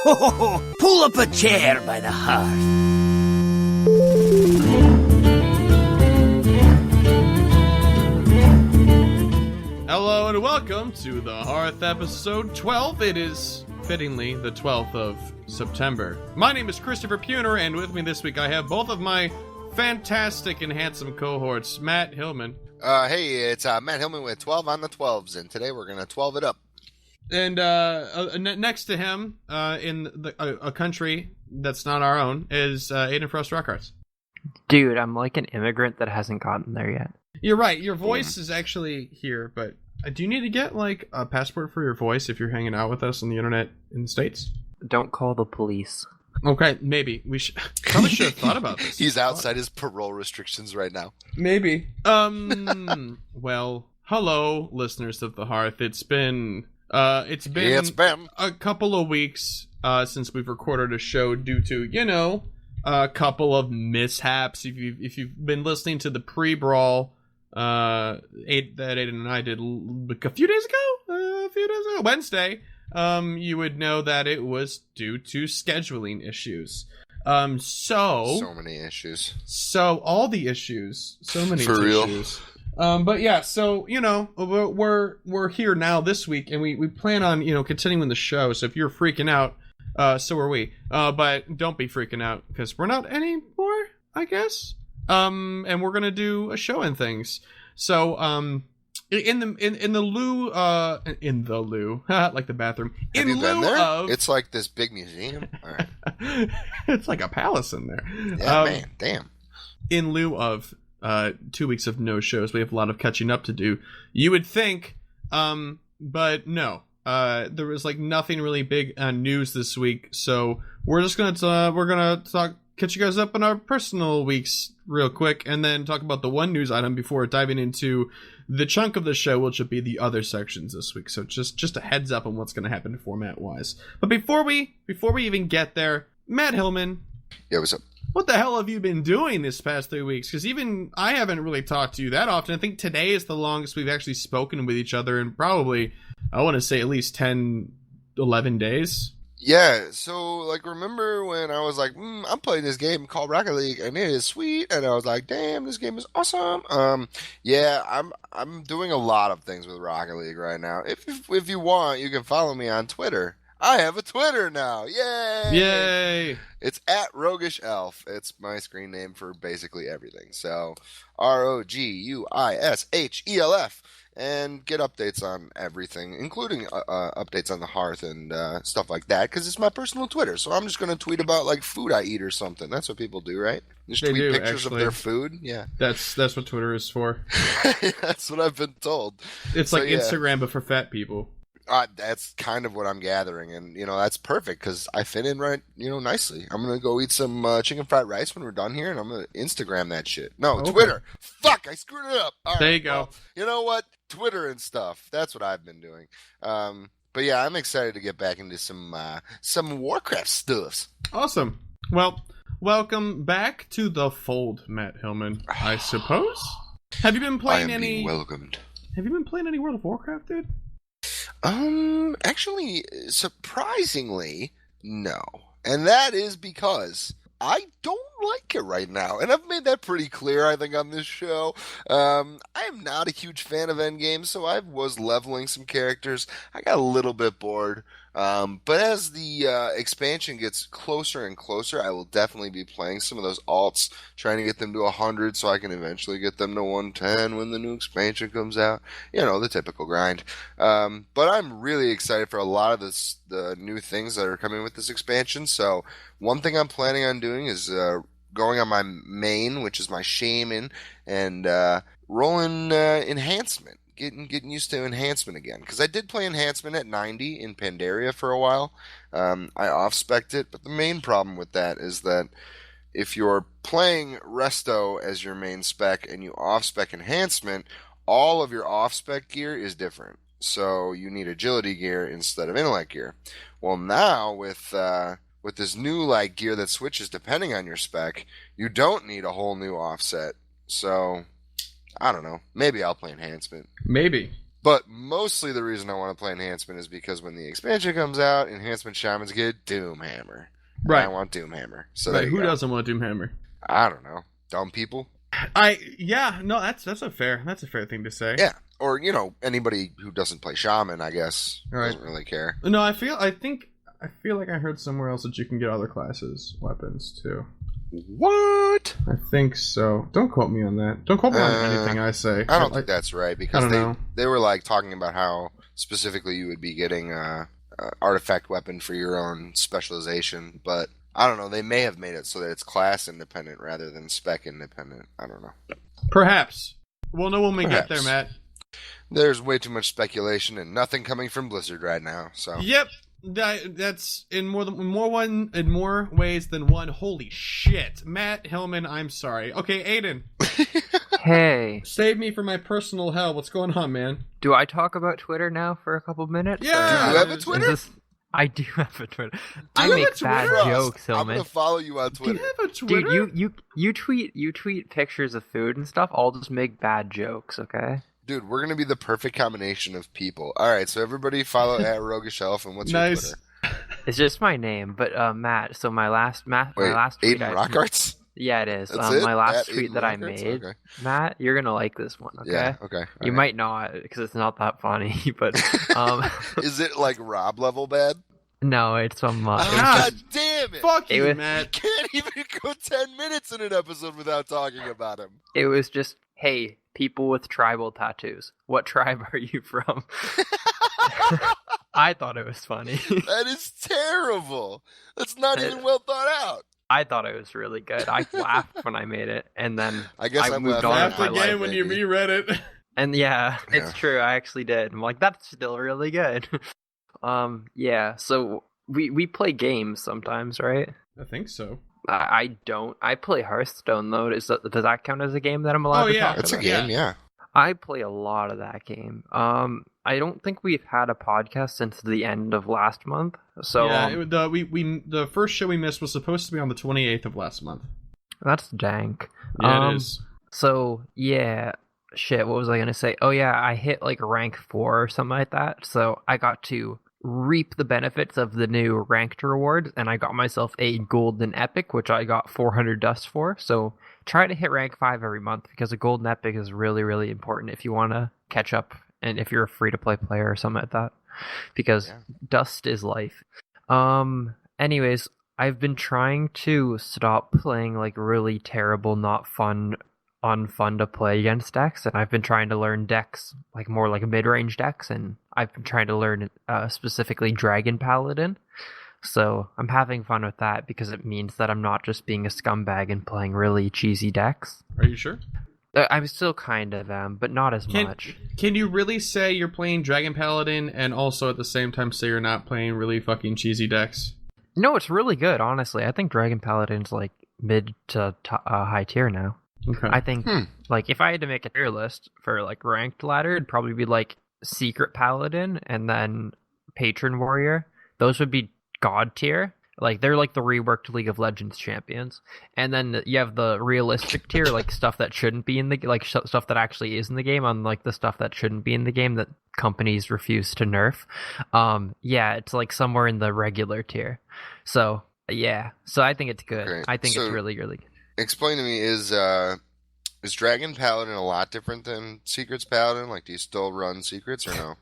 Ho, ho, ho. Pull up a chair by the hearth. Hello and welcome to the Hearth episode 12. It is fittingly the 12th of September. My name is Christopher Puner, and with me this week I have both of my fantastic and handsome cohorts, Matt Hillman. Hey, it's Matt Hillman with 12 on the 12s, and today we're going to 12 it up. And next to him, in a country that's not our own, is Aiden Frost Rockharts. Dude, I'm like an immigrant that hasn't gotten there yet. You're right, your voice is actually here, but do you need to get, like, a passport for your voice if you're hanging out with us on the internet in the States? Don't call the police. Okay, maybe. We probably should have thought about this. He's outside his parole restrictions right now. Maybe. Well, hello, listeners of the Hearth. It's been a couple of weeks since we've recorded a show due to, a couple of mishaps. If you've been listening to the pre-brawl that Aiden and I did a few days ago, Wednesday, you would know that it was due to scheduling issues. So many issues. So all the issues, so many For issues. Real. But yeah, so we're here now this week, and we plan on continuing the show. So if you're freaking out, so are we. But don't be freaking out because we're not anymore, I guess. And we're gonna do a show and things. So in the loo, like the bathroom. Have you been there? It's like this big museum. All right. It's like a palace in there. Yeah, man, damn. In lieu of 2 weeks of no shows, we have a lot of catching up to do. You would think, but no. There was like nothing really big news this week, so we're just gonna catch you guys up on our personal weeks real quick, and then talk about the one news item before diving into the chunk of the show, which will be the other sections this week. So just a heads up on what's going to happen format wise. But before we even get there, Matt Hillman. Yeah, what's up? What the hell have you been doing this past 3 weeks? Because even I haven't really talked to you that often. I think today is the longest we've actually spoken with each other in probably, I want to say, at least 10, 11 days. Yeah, so, like, remember when I was like, I'm playing this game called Rocket League, and it is sweet, and I was like, damn, this game is awesome. Yeah, I'm doing a lot of things with Rocket League right now. If you want, you can follow me on Twitter. I have a Twitter now. Yay! Yay! It's at Roguish Elf. It's my screen name for basically everything. So, ROGUISHELF. And get updates on everything, including updates on the Hearth and stuff like that, because it's my personal Twitter. So I'm just going to tweet about, like, food I eat or something. That's what people do, right? Just tweet pictures of their food. Yeah. That's what Twitter is for. That's what I've been told. It's like Instagram, but for fat people. That's kind of what I'm gathering, and that's perfect because I fit in right, nicely. I'm gonna go eat some chicken fried rice when we're done here, and I'm gonna Instagram that shit. No, okay. Twitter. Fuck, I screwed it up. All there right, you go. Well, you know what? Twitter and stuff. That's what I've been doing. But yeah, I'm excited to get back into some Warcraft stuffs. Awesome. Well, welcome back to the fold, Matt Hillman. I suppose. Have you been playing any? Welcomed. Have you been playing any World of Warcraft, dude? Actually, surprisingly, no. And that is because I don't like it right now. And I've made that pretty clear, I think, on this show. I am not a huge fan of Endgame, so I was leveling some characters. I got a little bit bored. But as the expansion gets closer and closer, I will definitely be playing some of those alts, trying to get them to 100 so I can eventually get them to 110 when the new expansion comes out. The typical grind. But I'm really excited for a lot of the new things that are coming with this expansion. So one thing I'm planning on doing is going on my main, which is my shaman, and rolling enhancement. Getting used to enhancement again, because I did play enhancement at 90 in Pandaria for a while. I off-spec'd it, but the main problem with that is that if you're playing Resto as your main spec and you off-spec enhancement, all of your off-spec gear is different. So you need agility gear instead of intellect gear. Well, now with this new gear that switches depending on your spec, you don't need a whole new offset. So I don't know. Maybe I'll play enhancement. Maybe. But mostly the reason I want to play Enhancement is because when the expansion comes out, Enhancement Shamans get Doomhammer. Right. I want Doomhammer. So right. there you Who go. doesn't want Doomhammer? I don't know. Dumb people. That's a fair thing to say. Yeah. Or, anybody who doesn't play Shaman, I guess, Right. doesn't really care. No, I feel like I heard somewhere else that you can get other classes weapons too. What? I think so. Don't quote me on that. Don't quote me on anything I say. I don't think that's right, because they were like talking about how specifically you would be getting a artifact weapon for your own specialization, but I don't know. They may have made it so that it's class independent rather than spec independent. I don't know. Perhaps. We'll know when we get there, Matt. There's way too much speculation and nothing coming from Blizzard right now. So yep, that's in more ways than one. Holy shit, Matt Hillman. I'm sorry. Okay, Aiden. Hey. Save me from my personal hell. What's going on, man? Do I talk about Twitter now for a couple minutes? Yeah. Do you have a Twitter? I do have a Twitter. I make bad jokes, Hillman. I'm gonna follow you on Twitter. Do you have a Twitter? Dude, you tweet pictures of food and stuff. I'll just make bad jokes, okay? Dude, we're gonna be the perfect combination of people. All right, so everybody follow at Roguish Elf, and what's your Twitter? It's just my name, but Matt. So my last tweet. Aiden Rockarts? Yeah, it is. That's it? My last At tweet Aiden that I Rockarts? made, Okay. Matt, you're gonna like this one, okay? Yeah. Okay. You might not, because it's not that funny. But Is it like Rob level bad? no, it's God damn it! Fuck you, was- Matt. Can't even go 10 minutes in an episode without talking about him. It was just, hey, people with tribal tattoos. What tribe are you from? I thought it was funny. That is terrible. That's not even well thought out. I thought it was really good. I laughed when I made it, and then I guess I'm moved laughing on at with Laughed my my again life. when you maybe. reread it. And yeah, Yeah. it's true. I actually did. I'm like, that's still really good. Yeah. So we play games sometimes, right? I think so. I don't. I play Hearthstone though. Does that count as a game that I'm allowed Oh, to yeah. talk It's a about? game, yeah. I play a lot of that game. I don't think we've had a podcast since the end of last month. So yeah, the first show we missed was supposed to be on the 28th of last month. that's dank. Yeah, it is. So yeah, shit. What was I gonna say? Oh yeah, I hit like rank 4 or something like that. So I got to reap the benefits of the new ranked rewards, and I got myself a golden epic, which I got 400 dust for. So try to hit rank 5 every month, because a golden epic is really, really important if you want to catch up, and if you're a free to play player or something like that, because dust is life. Anyways, I've been trying to stop playing like really terrible, not fun, unfun to play against decks, and I've been trying to learn decks like more like mid-range decks, and I've been trying to learn specifically Dragon Paladin. So I'm having fun with that, because it means that I'm not just being a scumbag and playing really cheesy decks. Are you sure? I still kind of am, but not as much. Can you really say you're playing Dragon Paladin and also at the same time say you're not playing really fucking cheesy decks? No, it's really good, honestly. I think Dragon Paladin's like mid to high tier now. Okay. I think, like, if I had to make a tier list for, like, ranked ladder, it'd probably be, like, Secret Paladin and then Patron Warrior. Those would be God tier. Like, they're, like, the reworked League of Legends champions. And then you have the realistic tier, like, stuff that shouldn't be in the... Like, stuff that actually is in the game, unlike the stuff that shouldn't be in the game that companies refuse to nerf. Yeah, it's, like, somewhere in the regular tier. So, yeah. So I think it's good. Okay, I think so- it's really, really good. Explain to me, is Dragon Paladin a lot different than Secrets Paladin? Like, do you still run Secrets or no?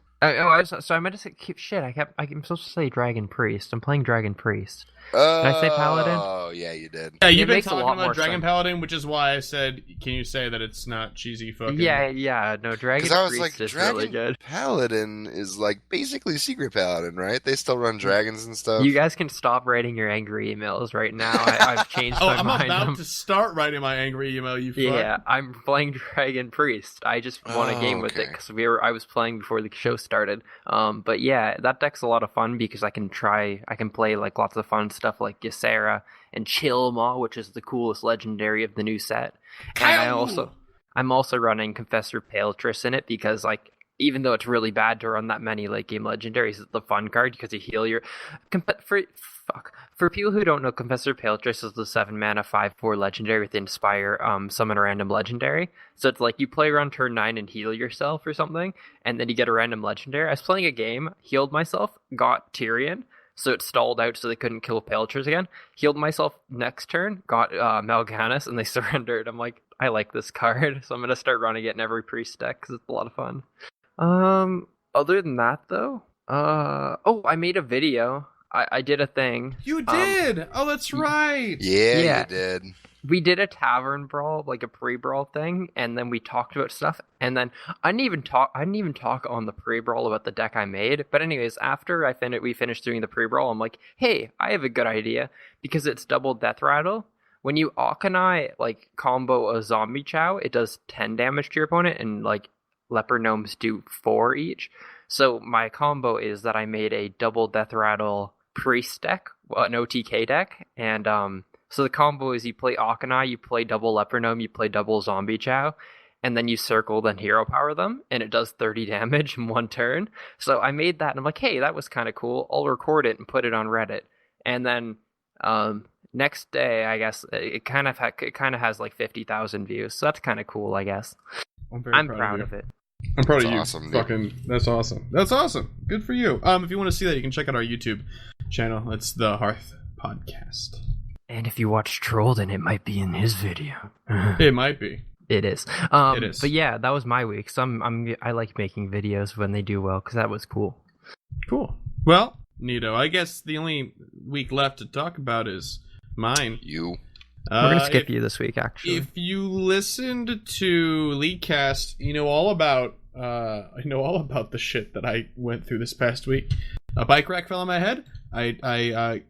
So I meant to say shit. I'm supposed to say Dragon Priest. I'm playing Dragon Priest. Did I say Paladin? Oh, yeah, you did. Yeah, It you've been makes a talking lot about more Dragon sense. Paladin, which is why I said, can you say that it's not cheesy fucking... Yeah. No, Dragon Because I was Priest like, is Dragon really good. Paladin is like basically Secret Paladin, right? They still run dragons and stuff. You guys can stop writing your angry emails right now. I've changed Oh, my I'm mind. about to start writing my angry email, you fuck. Yeah, I'm playing Dragon Priest. I just won a game with it okay. because I was playing before the show started. But yeah, that deck's a lot of fun because I can play like lots of fun stuff like Ysera and Chilmaw, which is the coolest legendary of the new set. And I'm also running Confessor Paletress in it because like even though it's really bad to run that many late game legendaries, it's the fun card because you heal your. For people who don't know, Confessor Paletrace is the 7 mana 5/4 legendary with Inspire, summon a random legendary. So it's like you play around turn 9 and heal yourself or something, and then you get a random legendary. I was playing a game, healed myself, got Tyrion, so it stalled out so they couldn't kill Paletrace again. Healed myself next turn, got Mal'Ganis, and they surrendered. I'm like, I like this card, so I'm going to start running it in every priest deck because it's a lot of fun. Other than that, though, I made a video. I did a thing. You did? Oh, that's right. Yeah, you did. We did a tavern brawl, like a pre-brawl thing, and then we talked about stuff. And then I didn't even talk on the pre-brawl about the deck I made. But anyways, after we finished doing the pre-brawl, I'm like, hey, I have a good idea because it's double death rattle. When you Archon like combo a zombie chow, it does 10 damage to your opponent, and like leper gnomes do 4 each. So my combo is that I made a double death rattle priest deck, an OTK deck, and so the combo is you play Archon, you play double leper gnome, you play double zombie chow, and then you circle, then hero power them, and it does 30 damage in 1 turn. So I made that, and I'm like, hey, that was kind of cool. I'll record it and put it on Reddit. And then next day, I guess it kind of has like 50,000 views, so that's kind of cool, I guess. I'm proud of it. I'm proud of you. Awesome, That's awesome. That's awesome. Good for you. If you want to see that, you can check out our YouTube channel. It's the Hearth Podcast. And if you watch Troll, then it might be in his video. It might be. It is. It is. But yeah, that was my week. So I like making videos when they do well because that was cool. Cool. Well, Nito, I guess the only week left to talk about is mine. You. We're going to skip you this week, actually. If you listened to Leaguecast, you know all about the shit that I went through this past week. A bike rack fell on my head. I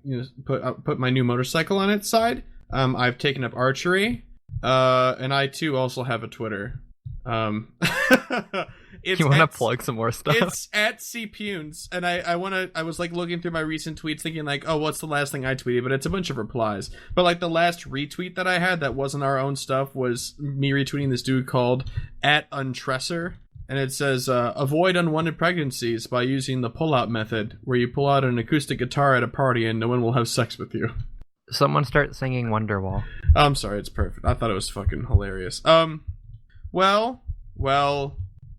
put my new motorcycle on its side. I've taken up archery. And I too also have a Twitter. You want to plug some more stuff? It's at CPunes, and I was like looking through my recent tweets, thinking like, oh, what's the last thing I tweeted? But it's a bunch of replies. But like the last retweet that I had that wasn't our own stuff was me retweeting this dude called at Untresser, and it says avoid unwanted pregnancies by using the pull-out method, where you pull out an acoustic guitar at a party and no one will have sex with you. Someone start singing Wonderwall. I'm sorry, it's perfect. I thought it was fucking hilarious. Well.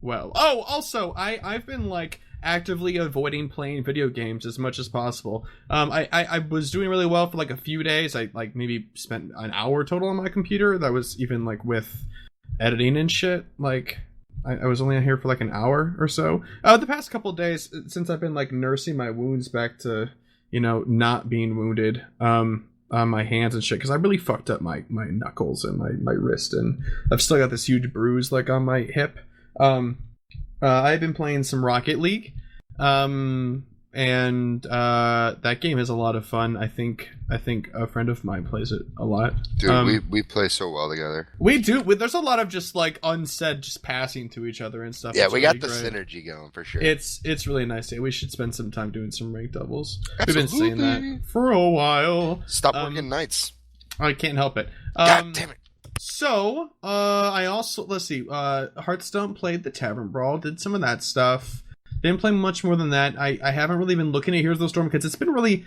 Oh, also, I've been like actively avoiding playing video games as much as possible. I was doing really well for like a few days. I like maybe spent an hour total on my computer. That was even like with editing and shit. Like I was only here for like an hour or so. The past couple of days, since I've been like nursing my wounds back to, not being wounded. On my hands and shit, because I really fucked up my knuckles and my wrist, and I've still got this huge bruise like on my hip. I've been playing some Rocket League, and that game is a lot of fun. I think a friend of mine plays it a lot. Dude, we play so well together. We do. There's a lot of just like unsaid, just passing to each other and stuff. Yeah, it's we really got the great. Synergy going for sure. It's really nice. We should spend some time doing some ranked doubles. Absolutely. We've been saying that for a while. Stop working nights. I can't help it. God damn it. So, I also, let's see, Hearthstone played the Tavern Brawl, did some of that stuff. Didn't play much more than that. I haven't really been looking at Heroes of the Storm because it's been really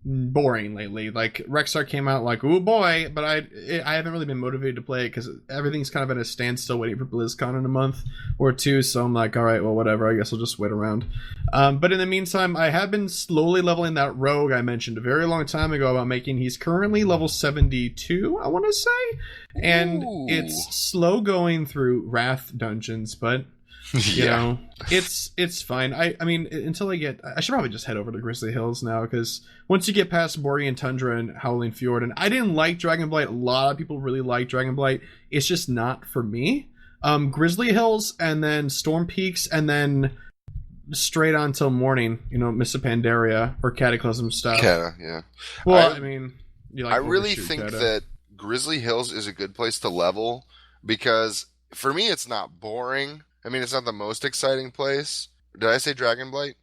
boring lately. Like, Rexar came out like, oh boy, but I haven't really been motivated to play it because everything's kind of at a standstill waiting for BlizzCon in a month or two, so I'm like, alright, well, whatever, I guess I'll just wait around. But in the meantime, I have been slowly leveling that rogue I mentioned a very long time ago about making. He's currently level 72, I want to say, and it's slow going through Wrath dungeons, but you know, it's fine. I mean, until I should probably just head over to Grizzly Hills now, because once you get past Borean Tundra and Howling Fjord, and I didn't like Dragonblight. A lot of people really like Dragonblight. It's just not for me. Grizzly Hills, and then Storm Peaks, and then straight on till morning, Mists of Pandaria or Cataclysm stuff. Yeah. Well, I mean, I really think that Grizzly Hills is a good place to level, because for me, it's not boring. I mean, it's not the most exciting place. Did I say Dragonblight?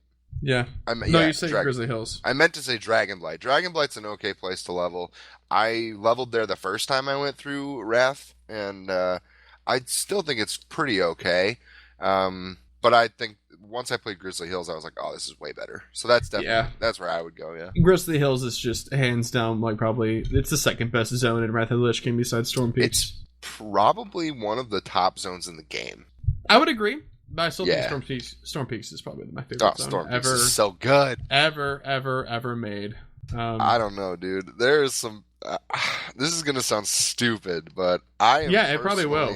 Yeah. You say Grizzly Hills. I meant to say Dragonblight. Dragonblight's an okay place to level. I leveled there the first time I went through Wrath, and I still think it's pretty okay. But I think once I played Grizzly Hills, I was like, oh, this is way better. So that's definitely that's where I would go. Yeah, Grizzly Hills is just hands down like probably it's the second best zone in Wrath of the Lich King besides Storm Peaks. It's probably one of the top zones in the game. I would agree, but I still think Storm Peaks is probably my favorite zone Storm Peaks ever. Is so good. Ever made. I don't know, dude. There is some. This is gonna sound stupid, but I am it probably will.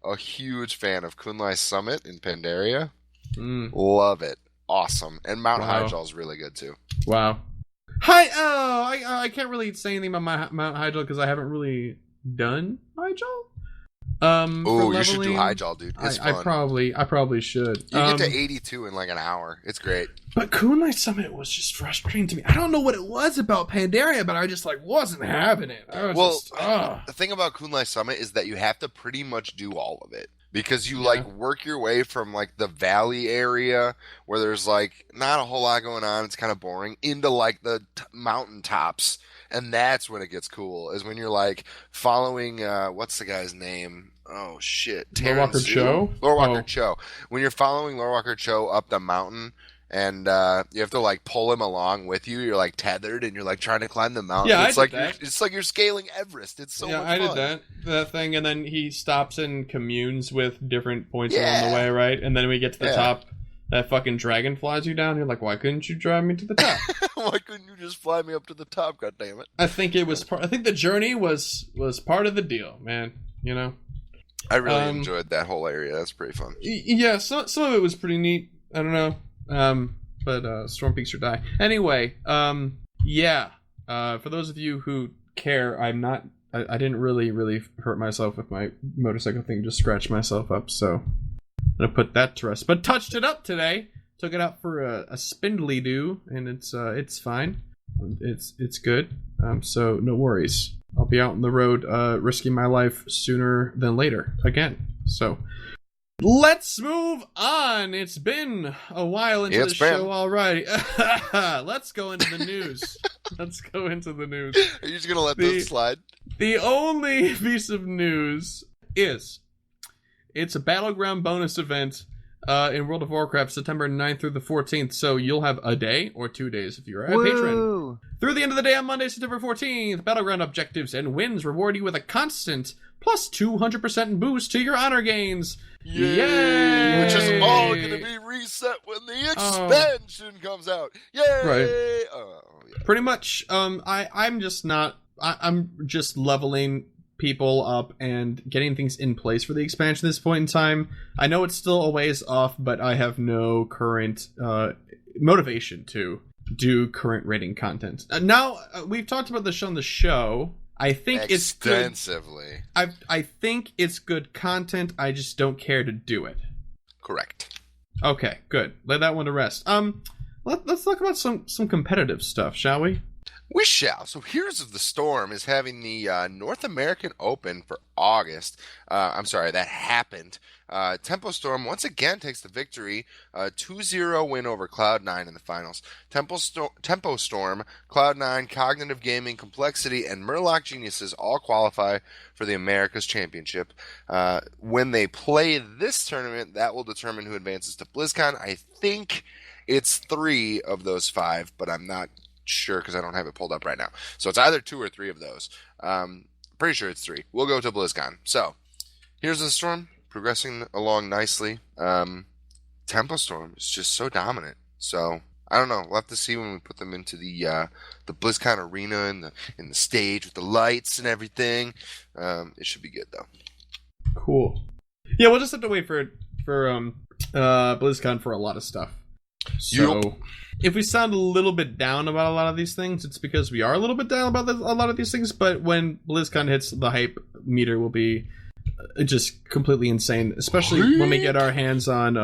A huge fan of Kunlai Summit in Pandaria. Love it. Awesome. And Mount Hyjal is really good too. Wow. I can't really say anything about Mount Hyjal because I haven't really done Hyjal. You should do Hyjal, dude. It's fun. I probably should. You get to 82 in like an hour. It's great. But Kunlai Summit was just frustrating to me. I don't know what it was about Pandaria, but I just like wasn't having it. The thing about Kunlai Summit is that you have to pretty much do all of it. Because you like work your way from like the valley area where there's like not a whole lot going on, it's kind of boring, into like the mountain tops, and that's when it gets cool. Is when you're like following what's the guy's name? Oh shit, Lorewalker Cho. Lorewalker Cho. When you're following Lorewalker Cho up the mountain. And you have to like pull him along with you. You're like tethered, and you're like trying to climb the mountain. Yeah, it's like you're scaling Everest. It's so much fun. I did that thing, and then he stops and communes with different points along the way, right? And then we get to the top. That fucking dragon flies you down. You're like, why couldn't you drive me to the top? Why couldn't you just fly me up to the top? God damn it! I think it was. I think the journey was part of the deal, man. You know. I really enjoyed that whole area. That's pretty fun. Yeah, some of it was pretty neat. I don't know. But Storm Peaks or die. Anyway, for those of you who care, I didn't really hurt myself with my motorcycle thing, just scratched myself up, so I'm gonna put that to rest. But touched it up today, took it out for a spindly do, and it's fine. It's good. So no worries. I'll be out on the road, risking my life sooner than later again. So let's move on. It's been a while into the show already. Let's go into the news. Are you just gonna let this slide? The only piece of news is it's a Battleground bonus event in World of Warcraft, September 9th through the 14th. So you'll have a day or 2 days if you're a patron. Through the end of the day on Monday, September 14th, Battleground objectives and wins reward you with a constant plus 200% boost to your honor gains. Yay! Which is all going to be reset when the expansion comes out. Yay! Right. Pretty much. I'm just leveling people up and getting things in place for the expansion at this point in time. I know it's still a ways off, but I have no current motivation to do current rating content. Now, we've talked about this on the show. I think extensively. It's good. I think it's good content. I just don't care to do it. Correct. Okay, good. Lay that one to rest. Let's talk about some competitive stuff, shall we? We shall. So Heroes of the Storm is having the North American Open for August. That happened. Tempo Storm once again takes the victory. 2-0 win over Cloud9 in the finals. Tempo Storm, Cloud9, Cognitive Gaming, Complexity, and Murloc Geniuses all qualify for the Americas Championship. When they play this tournament, that will determine who advances to BlizzCon. I think it's 3 of those 5, but I'm not sure because I don't have it pulled up right now. So it's either 2 or 3 of those. Pretty sure it's 3. We'll go to BlizzCon. So Here's the Storm progressing along nicely. Tempo Storm is just so dominant. So I don't know. We'll have to see when we put them into the BlizzCon arena and in the stage with the lights and everything. It should be good though. Cool. Yeah, we'll just have to wait for BlizzCon for a lot of stuff. So if we sound a little bit down about a lot of these things, it's because we are a little bit down about a lot of these things. But when BlizzCon hits, the hype meter will be just completely insane, especially when we get our hands on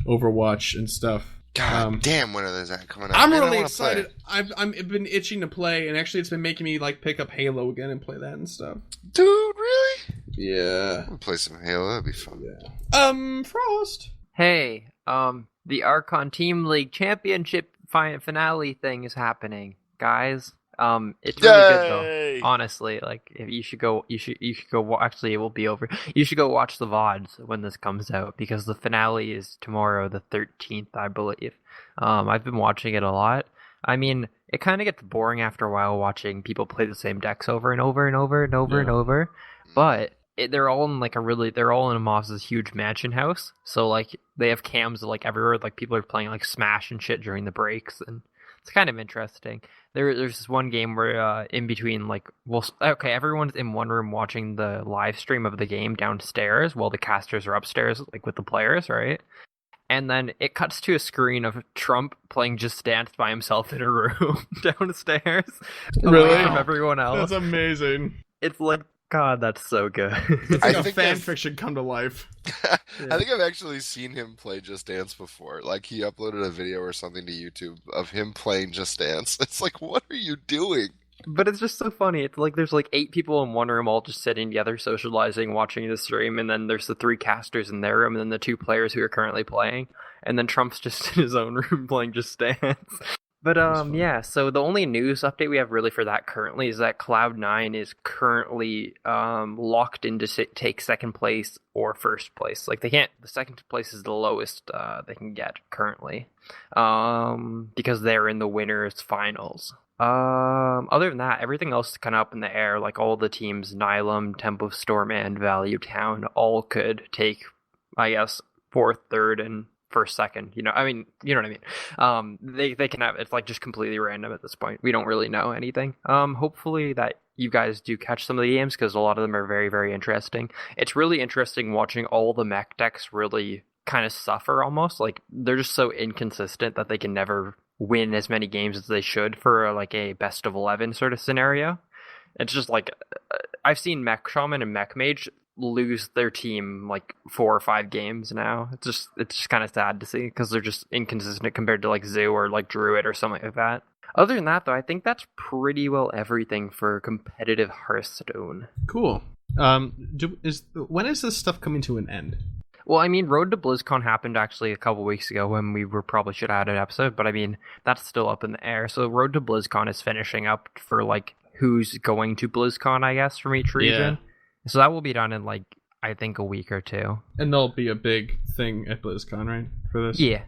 Overwatch and stuff. God damn, when are those coming out? I'm really excited. I've been itching to play, and actually it's been making me like pick up Halo again and play that and stuff. Dude, really? Yeah. I'll play some Halo. That'd be fun. Yeah. Frost. Hey, the Archon Team League Championship finale thing is happening, guys. It's really good Yay! though. Honestly, like if you should go, actually, it will be over. You should go watch the VODs when this comes out because the finale is tomorrow, the 13th, I believe. I've been watching it a lot. I mean, it kind of gets boring after a while watching people play the same decks over and over and over and over and over. But they're all in they're all in Moss's huge mansion house. So like they have cams like everywhere. Like people are playing like Smash and shit during the breaks, and it's kind of interesting. There's this one game where in between everyone's in one room watching the live stream of the game downstairs while the casters are upstairs like with the players, right? And then it cuts to a screen of Trump playing Just Dance by himself in a room downstairs, Really? away from everyone else. That's amazing. It's like, God, that's so good. It's like I a think fan I've- fiction come to life. I think I've actually seen him play Just Dance before. Like he uploaded a video or something to YouTube of him playing Just Dance. It's like, what are you doing? But it's just so funny. It's like there's like 8 people in one room all just sitting together, socializing, watching the stream, and then there's the 3 casters in their room, and then the 2 players who are currently playing, and then Trump's just in his own room playing Just Dance. But yeah, so the only news update we have really for that currently is that Cloud9 is currently locked in to take second place or first place. Like they can't. The second place is the lowest they can get currently, because they're in the winners finals. Other than that, everything else is kind of up in the air. Like all the teams, Nylum, Tempo Storm, and Value Town, all could take, I guess, 4th, 3rd, and first, second. You know what I mean. They can have, it's like just completely random at this point. We don't really know anything. Hopefully that you guys do catch some of the games because a lot of them are very, very interesting. It's really interesting watching all the mech decks really kind of suffer almost. Like they're just so inconsistent that they can never win as many games as they should for like a best of 11 sort of scenario. It's just like I've seen Mech Shaman and Mech Mage lose their team like 4 or 5 games now. It's just kind of sad to see because they're just inconsistent compared to like Zoo or like Druid or something like that. Other than that, though, I think that's pretty well everything for competitive Hearthstone. Cool. When is this stuff coming to an end? Well, I mean, Road to BlizzCon happened actually a couple weeks ago when we probably should have had an episode, but I mean, that's still up in the air. So Road to BlizzCon is finishing up for like who's going to BlizzCon, I guess, from each region. Yeah. So that will be done in like, I think a week or 2. And there'll be a big thing at BlizzCon, right? For this? Yeah.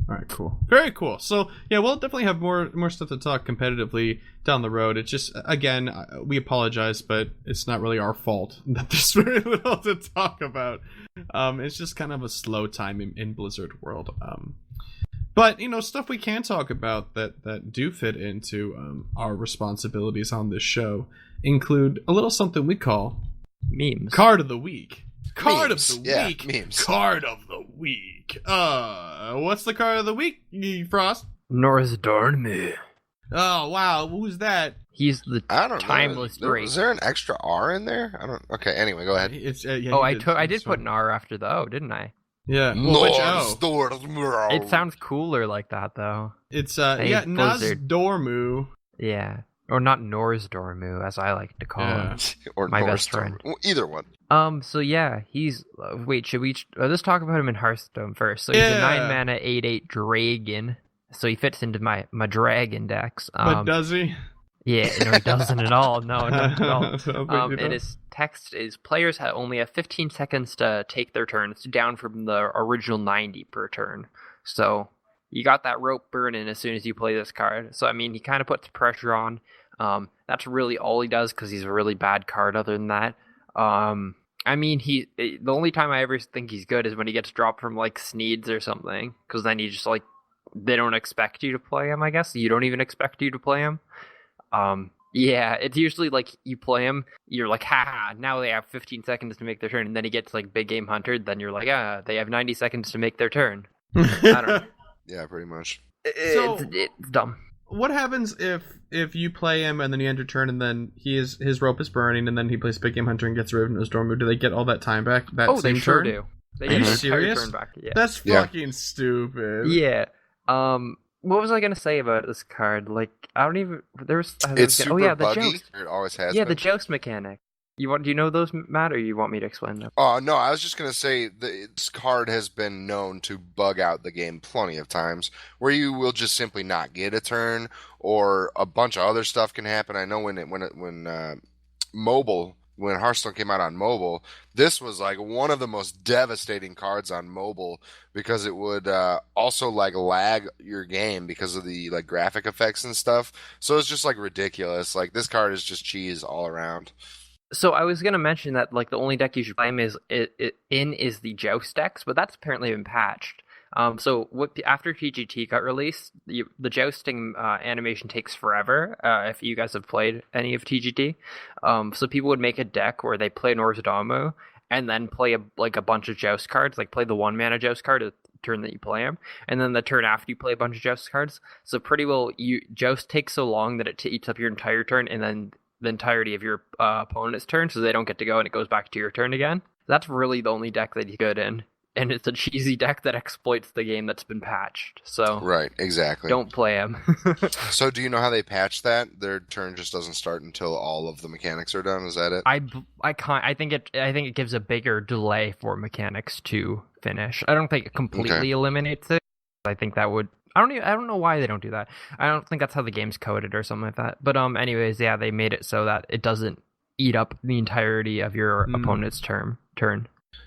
All right, cool. Very cool. So, yeah, we'll definitely have more stuff to talk competitively down the road. It's just, again, we apologize, but it's not really our fault that there's very little to talk about. It's just kind of a slow time in Blizzard world. But, stuff we can talk about that do fit into our responsibilities on this show include a little something we call memes. Card of the Week. Card Memes. of the Yeah, week. memes. Card of the week. What's the card of the week, Frost? North Dornmu. Oh wow, who's that? He's the I don't timeless know. Drake. Is there an extra R in there? I don't. Okay. Anyway, go ahead. It's yeah, I did put an R after the O, didn't I? Yeah. Well, which O? Dormu. It sounds cooler like that though. It's Hey, Naz Blizzard. Dormu. Yeah. Or not Nor's Dormu, as I like to call him. Or My Norris best friend. Dormu. Either one. So yeah, he's wait, should we let's talk about him in Hearthstone first. So he's a 9-mana 8/8 dragon. So he fits into my dragon decks. But does he? Yeah, no, he doesn't at all. No, not at all. And And his text is players only have 15 seconds to take their turns, down from the original 90 per turn. So you got that rope burning as soon as you play this card. So I mean, he kind of puts pressure on. That's really all he does because he's a really bad card. Other than that, I mean, the only time I ever think he's good is when he gets dropped from like Sneeds or something, because then he just like they don't expect you to play him. I guess you don't even expect you to play him. Yeah, it's usually like you play him, you're like, ha, now they have 15 seconds to make their turn, and then he gets like big game hunted, then you're like, they have 90 seconds to make their turn. I don't know. Yeah, pretty much. It's dumb. What happens if you play him and then you end your turn and then his rope is burning and then he plays Big Game Hunter and gets rid of his Dormu? Do they get all that time back? They sure do. They Are get you their serious? Turn back. Yeah. That's fucking stupid. Yeah. What was I gonna say about this card? Like, I don't even. It's super the buggy. joust. It always has. Yeah, been. the joust mechanic. Do you know those, Matt, or you want me to explain them? Oh, no, I was just going to say this card has been known to bug out the game plenty of times where you will just simply not get a turn or a bunch of other stuff can happen. I know when Hearthstone came out on mobile, this was like one of the most devastating cards on mobile because it would also like lag your game because of the like graphic effects and stuff. So it's just like ridiculous. Like this card is just cheese all around. So I was gonna mention that like the only deck you should play him is the Joust decks, but that's apparently been patched. After TGT got released, the jousting animation takes forever. If you guys have played any of TGT, so people would make a deck where they play Nozdormu and then play a bunch of joust cards, like play the 1-mana joust card the turn that you play him, and then the turn after you play a bunch of joust cards. So pretty well, joust takes so long that it eats up your entire turn, and then the entirety of your opponent's turn, so they don't get to go, and it goes back to your turn again. That's really the only deck that he's good in, and it's a cheesy deck that exploits the game that's been patched. So right, exactly. Don't play him. So do you know how they patched that? Their turn just doesn't start until all of the mechanics are done. Is that it? I think it gives a bigger delay for mechanics to finish. I don't think it completely eliminates it. I think that would. I don't know why they don't do that. I don't think that's how the game's coded or something like that. But anyways, yeah, they made it so that it doesn't eat up the entirety of your opponent's turn.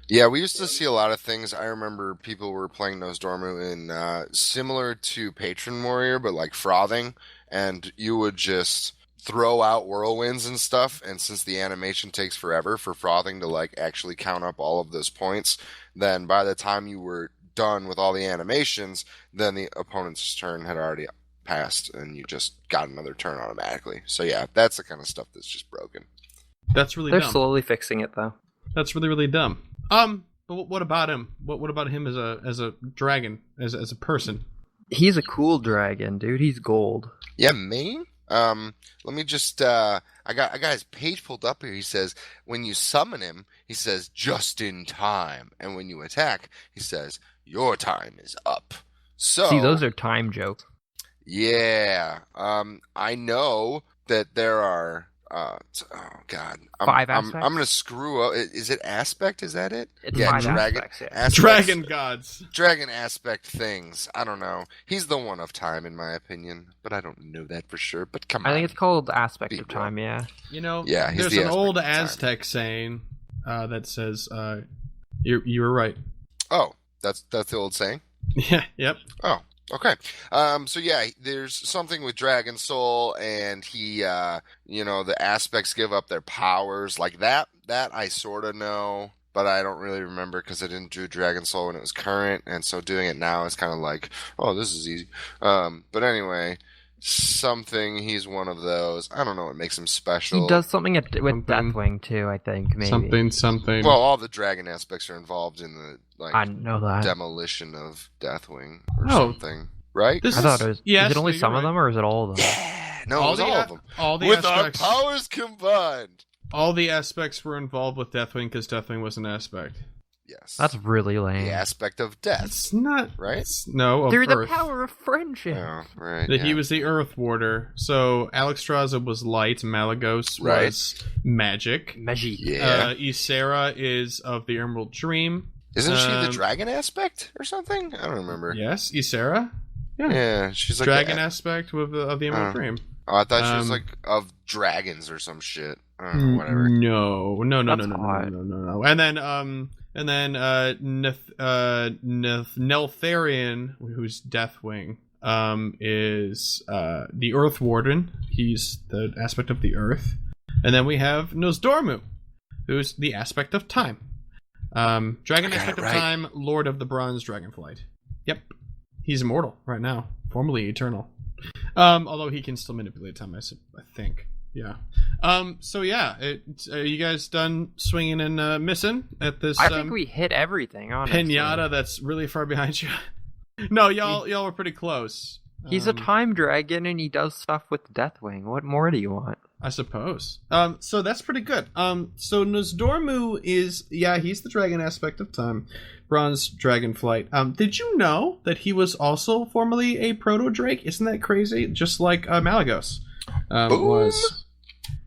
Yeah, we used to see a lot of things. I remember people were playing Nozdormu in similar to Patron Warrior, but like frothing, and you would just throw out whirlwinds and stuff. And since the animation takes forever for frothing to like actually count up all of those points, then by the time you were done with all the animations, then the opponent's turn had already passed and you just got another turn automatically. So yeah, that's the kind of stuff that's just broken. That's really They're dumb. slowly fixing it though. That's really, really dumb. But what about him? What about him as a dragon, as a person? He's a cool dragon, dude. He's gold. Yeah, me? Let me just I got his page pulled up here. He says when you summon him, he says just in time, and when you attack, he says your time is up. So see, those are time jokes. Yeah. I know that there are oh god. 5 aspects? I'm gonna screw up. Is it aspect? Is that it? It's yeah, 5 dragon aspects, yeah. aspects. Dragon gods. Dragon aspect things. I don't know. He's the one of time in my opinion, but I don't know that for sure. But come on. I think it's called aspect Be of real. time, yeah. You know, Yeah, he's there's the an aspect old of time. Aztec saying that says you were right. Oh, that's the old saying? Yeah, yep. Oh, okay. So yeah, there's something with Dragon Soul, and he, the aspects give up their powers like that. That I sort of know, but I don't really remember because I didn't do Dragon Soul when it was current, and so doing it now is kind of like, oh, this is easy. But anyway, he's one of those. I don't know what makes him special. He does something with Deathwing too, I think, maybe. Something. Well, all the dragon aspects are involved in the I know that. demolition of Deathwing or Oh. something, right? I thought it was. Yes, is it only you're some right. of them, or is it all of them? Yeah, no, it was all of them. All the With aspects, our powers combined. all the aspects were involved with Deathwing because Deathwing was an aspect. Yes. That's really lame. the aspect of death, It's not right? No, of Through the Earth. power of friendship. Oh, right. That yeah. he was the Earth Warder. So Alexstrasza was light, Malagos Right. was magic. Magi. Yeah. Ysera is of the Emerald Dream. Isn't she the um, dragon aspect or something? I don't remember. Yes, Ysera. Yeah, she's like Dragon the, aspect of the Emerald Oh. Dream. Oh, I thought she was um, like of dragons or some shit. I don't know, whatever. No. That's hot. No. And then Neltharion, who's Deathwing, is the Earth Warden. He's the aspect of the Earth. And then we have Nozdormu, who's the aspect of time. Dragon I got aspect it of right. time, Lord of the Bronze Dragonflight. Yep. He's immortal right now, formerly eternal. Although he can still manipulate time, I think. Yeah. So yeah, you guys done swinging and missing at this? I think we hit everything, honestly. pinata that's really far behind you. No, y'all were pretty close. He's a time dragon and he does stuff with Deathwing. What more do you want? I suppose. So that's pretty good. So Nozdormu is, he's the dragon aspect of time, Bronze Dragonflight. Did you know that he was also formerly a proto drake? Isn't that crazy? Just like Malagos was.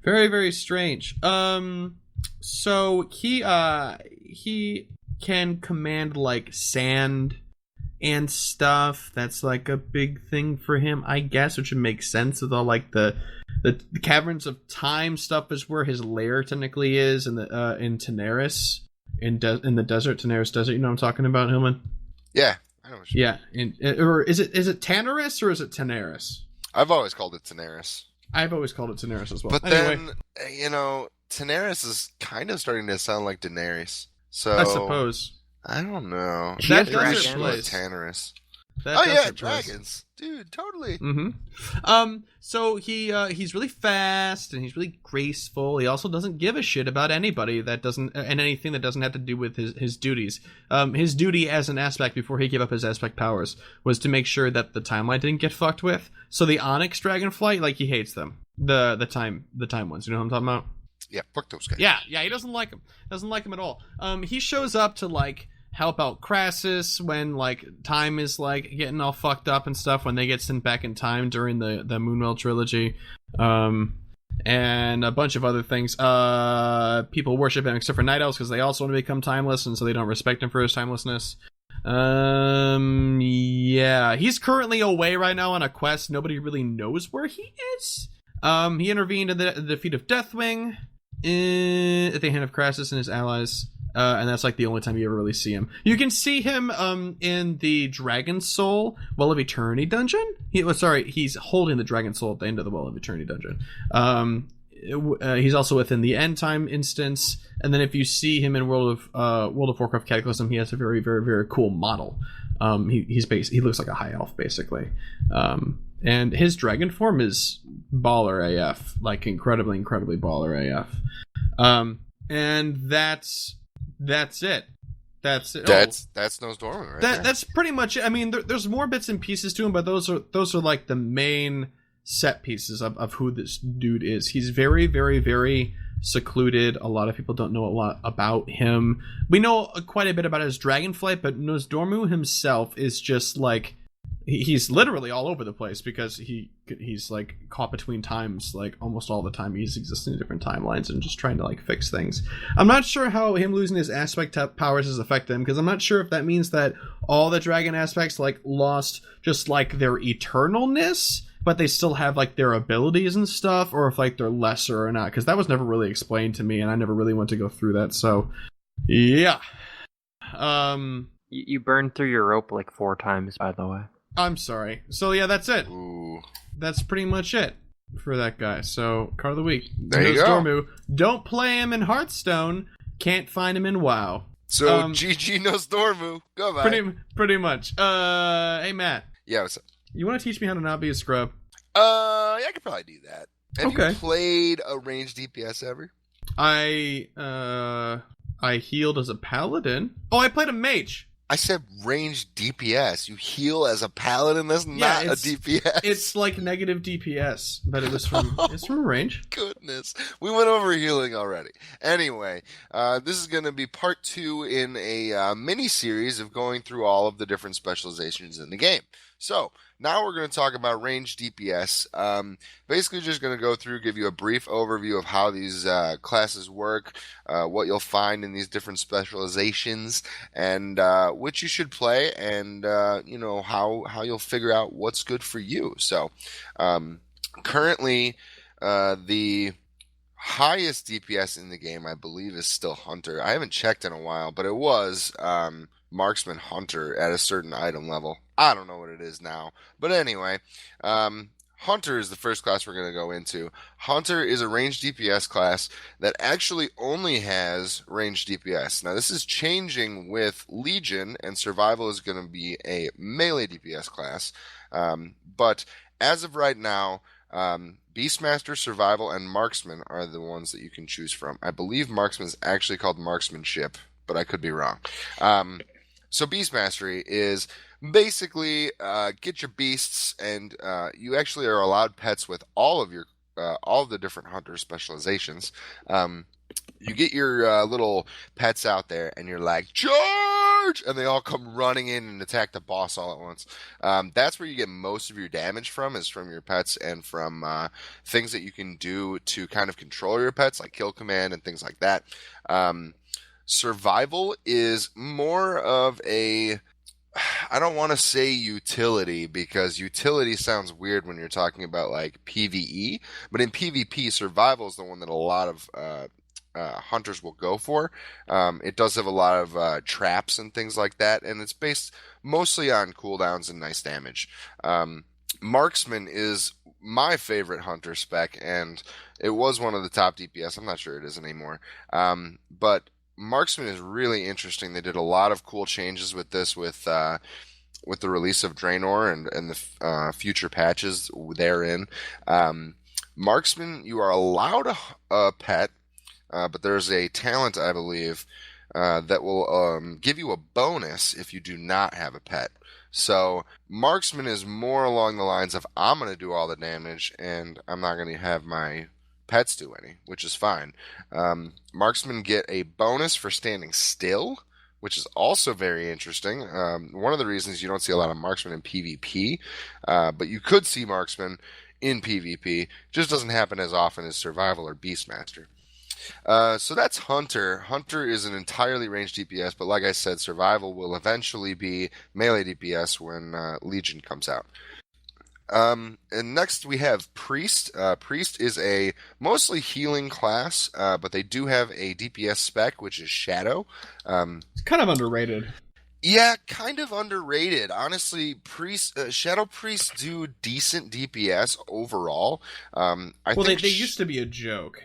Very, very strange. So he can command like sand and stuff. That's like a big thing for him, I guess, which would make sense with all like the caverns of time stuff is where his lair technically is in the in Tenaris in the desert, Tenaris desert. You know what I'm talking about, Hillman? Yeah, I know. Yeah, or is it Tanaris or is it Tenaris? I've always called it Tenaris. I've always called it Tenaris as well. But anyway, then, Tenaris is kind of starting to sound like Daenerys. So I suppose. I don't know. That desert desert place. Tenaris. That Yeah, desert place. dragons. Dude, totally. Mm-hmm. So he's really fast and he's really graceful. He also doesn't give a shit about anybody that doesn't and anything that doesn't have to do with his duties. His duty as an aspect before he gave up his aspect powers was to make sure that the timeline didn't get fucked with. So the Onyx Dragonflight, like, he hates them. The time ones. You know what I'm talking about? Yeah, fuck those guys. Yeah, he doesn't like them. Doesn't like them at all. He shows up to like help out Crassus when like time is like getting all fucked up and stuff when they get sent back in time during the Moonwell trilogy, and a bunch of other things. People worship him except for Night Elves because they also want to become timeless, and so they don't respect him for his timelessness. Yeah, he's currently away right now on a quest. Nobody really knows where he is. He intervened in the defeat of Deathwing at the hand of Crassus and his allies. And that's like the only time you ever really see him. You can see him in the Dragon Soul Well of Eternity dungeon. He's holding the Dragon Soul at the end of the Well of Eternity dungeon. He's also within the End Time instance. And then if you see him in World of Warcraft Cataclysm, he has a very, very, very cool model. He looks like a high elf basically. And his dragon form is baller AF, like incredibly, incredibly baller AF. And that's it. That's it. That's Nose Dormant right there. That's pretty much it. I mean, there's more bits and pieces to him, but those are like the main set pieces of who this dude is. He's very, very, very secluded. A lot of people don't know a lot about him. We know quite a bit about his dragonflight, but Nosdormu himself is just like he's literally all over the place because he's like caught between times like almost all the time. He's existing in different timelines and just trying to like fix things. I'm not sure how him losing his aspect powers has affected him, because I'm not sure if that means that all the dragon aspects like lost just like their eternalness, but they still have like their abilities and stuff, or if like they're lesser or not, because that was never really explained to me and I never really went to go through that. So yeah. You burned through your rope like 4 times, by the way. I'm sorry. So yeah, that's it. Ooh. That's pretty much it for that guy. So card of the week. There you go. Nosdormu. Don't play him in Hearthstone. Can't find him in WoW. So GG Nosdormu. Goodbye. Pretty much. Hey Matt. Yeah, what's up? You want to teach me how to not be a scrub? Yeah, I could probably do that. Have Okay. you played a ranged DPS ever? I healed as a paladin. Oh, I played a mage. I said ranged DPS. You heal as a paladin. That's not a DPS. It's like negative DPS, but it's from a range. Goodness, we went over healing already. Anyway, this is going to be part 2 in a mini series of going through all of the different specializations in the game. So now we're going to talk about ranged DPS. Basically, just going to go through, give you a brief overview of how these classes work, what you'll find in these different specializations, and which you should play, and how you'll figure out what's good for you. So currently, the highest DPS in the game, I believe, is still Hunter. I haven't checked in a while, but it was Marksman Hunter at a certain item level. I don't know what it is now. But anyway, Hunter is the first class we're going to go into. Hunter is a ranged DPS class that actually only has ranged DPS. Now, this is changing with Legion, and Survival is going to be a melee DPS class. But as of right now, Beastmaster, Survival, and Marksman are the ones that you can choose from. I believe Marksman is actually called Marksmanship, but I could be wrong. So Beast Mastery is basically get your beasts, and you actually are allowed pets with all of the different hunter specializations. You get your little pets out there, and you're like, charge! charge, and they all come running in and attack the boss all at once. That's where you get most of your damage from, is from your pets and from things that you can do to kind of control your pets, like kill command and things like that. Survival is more of a, I don't want to say utility, because utility sounds weird when you're talking about like PvE, but in PvP, survival is the one that a lot of hunters will go for. It does have a lot of traps and things like that, and it's based mostly on cooldowns and nice damage. Marksman is my favorite hunter spec, and it was one of the top DPS. I'm not sure it is anymore. But Marksman is really interesting. They did a lot of cool changes with this, with the release of Draenor and the future patches therein. Marksman, you are allowed a pet, but there's a talent, I believe, that will give you a bonus if you do not have a pet. So Marksman is more along the lines of, I'm going to do all the damage, and I'm not going to have my pets do any, which is fine. Marksmen get a bonus for standing still, which is also very interesting. One of the reasons you don't see a lot of marksmen in PvP, but you could see marksmen in PvP, just doesn't happen as often as survival or beastmaster. So that's Hunter. Hunter is an entirely ranged DPS, but like I said, survival will eventually be melee DPS when Legion comes out. And next we have Priest. Priest is a mostly healing class, but they do have a DPS spec, which is Shadow. It's kind of underrated. Yeah, kind of underrated. Honestly, Shadow Priests do decent DPS overall. They used to be a joke.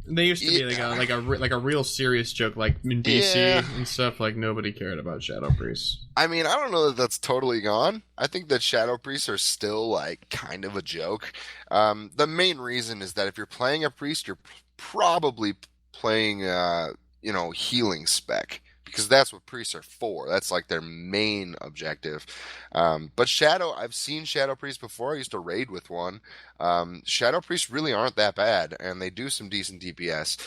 They used to be like a real serious joke, like in DC and stuff. Like nobody cared about Shadow Priests. I mean, I don't know that that's totally gone. I think that Shadow Priests are still like kind of a joke. The main reason is that if you're playing a priest, you're probably playing healing spec, because that's what priests are for. That's like their main objective. But Shadow, I've seen Shadow Priests before. I used to raid with one. Shadow Priests really aren't that bad, and they do some decent DPS.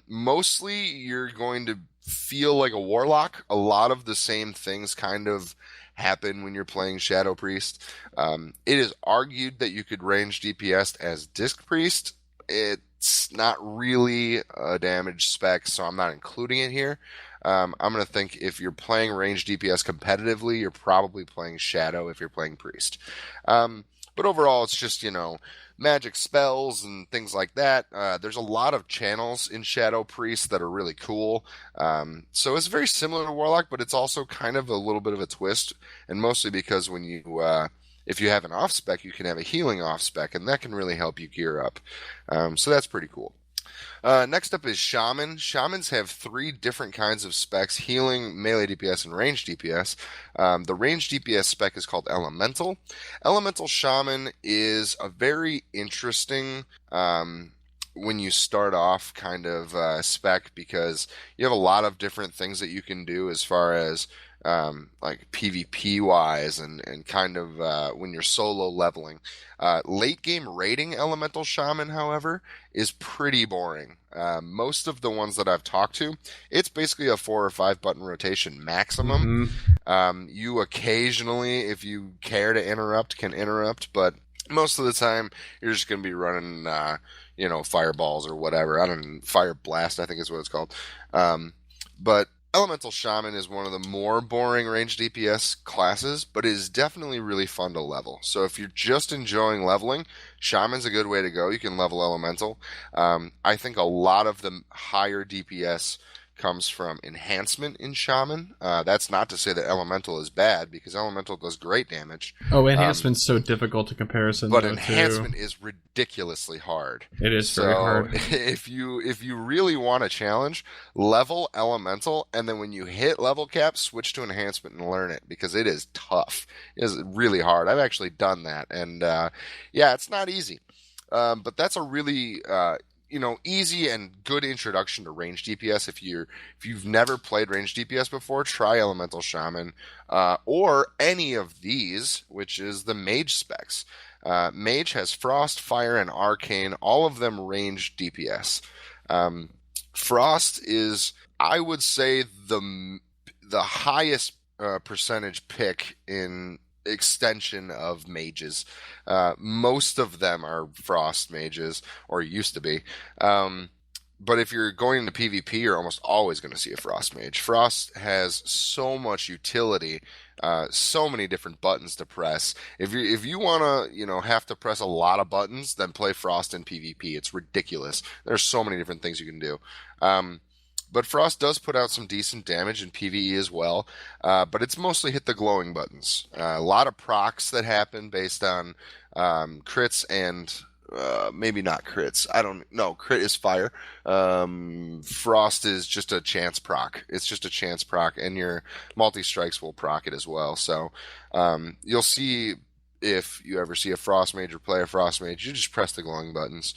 Mostly, you're going to feel like a Warlock. A lot of the same things kind of happen when you're playing Shadow Priest. It is argued that you could range DPS as Disc Priest. It's not really a damage spec, so I'm not including it here. I'm going to think if you're playing range DPS competitively, you're probably playing Shadow if you're playing Priest. But overall, it's just, magic spells and things like that. There's a lot of channels in Shadow Priest that are really cool. So it's very similar to Warlock, but it's also kind of a little bit of a twist, and mostly because when you... if you have an off-spec, you can have a healing off-spec, and that can really help you gear up. So that's pretty cool. Next up is Shaman. Shamans have 3 different kinds of specs: healing, melee DPS, and range DPS. The range DPS spec is called Elemental. Elemental Shaman is a very interesting, when you start off, kind of spec, because you have a lot of different things that you can do as far as like PvP wise and kind of when you're solo leveling. Late game raiding Elemental Shaman, however, is pretty boring. Most of the ones that I've talked to, it's basically a 4 or 5 button rotation maximum. You occasionally, if you care to interrupt, can interrupt, but most of the time you're just going to be running fireballs or whatever. Fire blast, I think is what it's called. But Elemental Shaman is one of the more boring range DPS classes, but it is definitely really fun to level. So if you're just enjoying leveling, Shaman's a good way to go. You can level Elemental. I think a lot of the higher DPS comes from enhancement in Shaman. That's not to say that Elemental is bad, because Elemental does great damage. Oh, enhancement's so difficult to comparison. But enhancement is ridiculously hard. It is very hard. If you really want a challenge, level Elemental, and then when you hit level cap, switch to enhancement and learn it, because it is tough. It is really hard. I've actually done that, and it's not easy. But that's a really easy and good introduction to range DPS. If you've never played range DPS before, try Elemental Shaman, or any of these, which is the Mage specs. Mage has Frost, Fire, and Arcane, all of them range DPS. Frost is, I would say, the the highest percentage pick in extension of mages. Most of them are frost mages, or used to be. But if you're going into PvP, you're almost always going to see a frost mage. Frost has so much utility, so many different buttons to press. If you want to, have to press a lot of buttons, then play frost in PvP. It's ridiculous. There's so many different things you can do. But Frost does put out some decent damage in PvE as well, but it's mostly hit the glowing buttons. A lot of procs that happen based on crits and maybe not crits. I don't know. Crit is fire. Frost is just a chance proc. It's just a chance proc, and your multi-strikes will proc it as well. So you'll see, if you ever see a frost mage or play a frost mage, you just press the glowing buttons.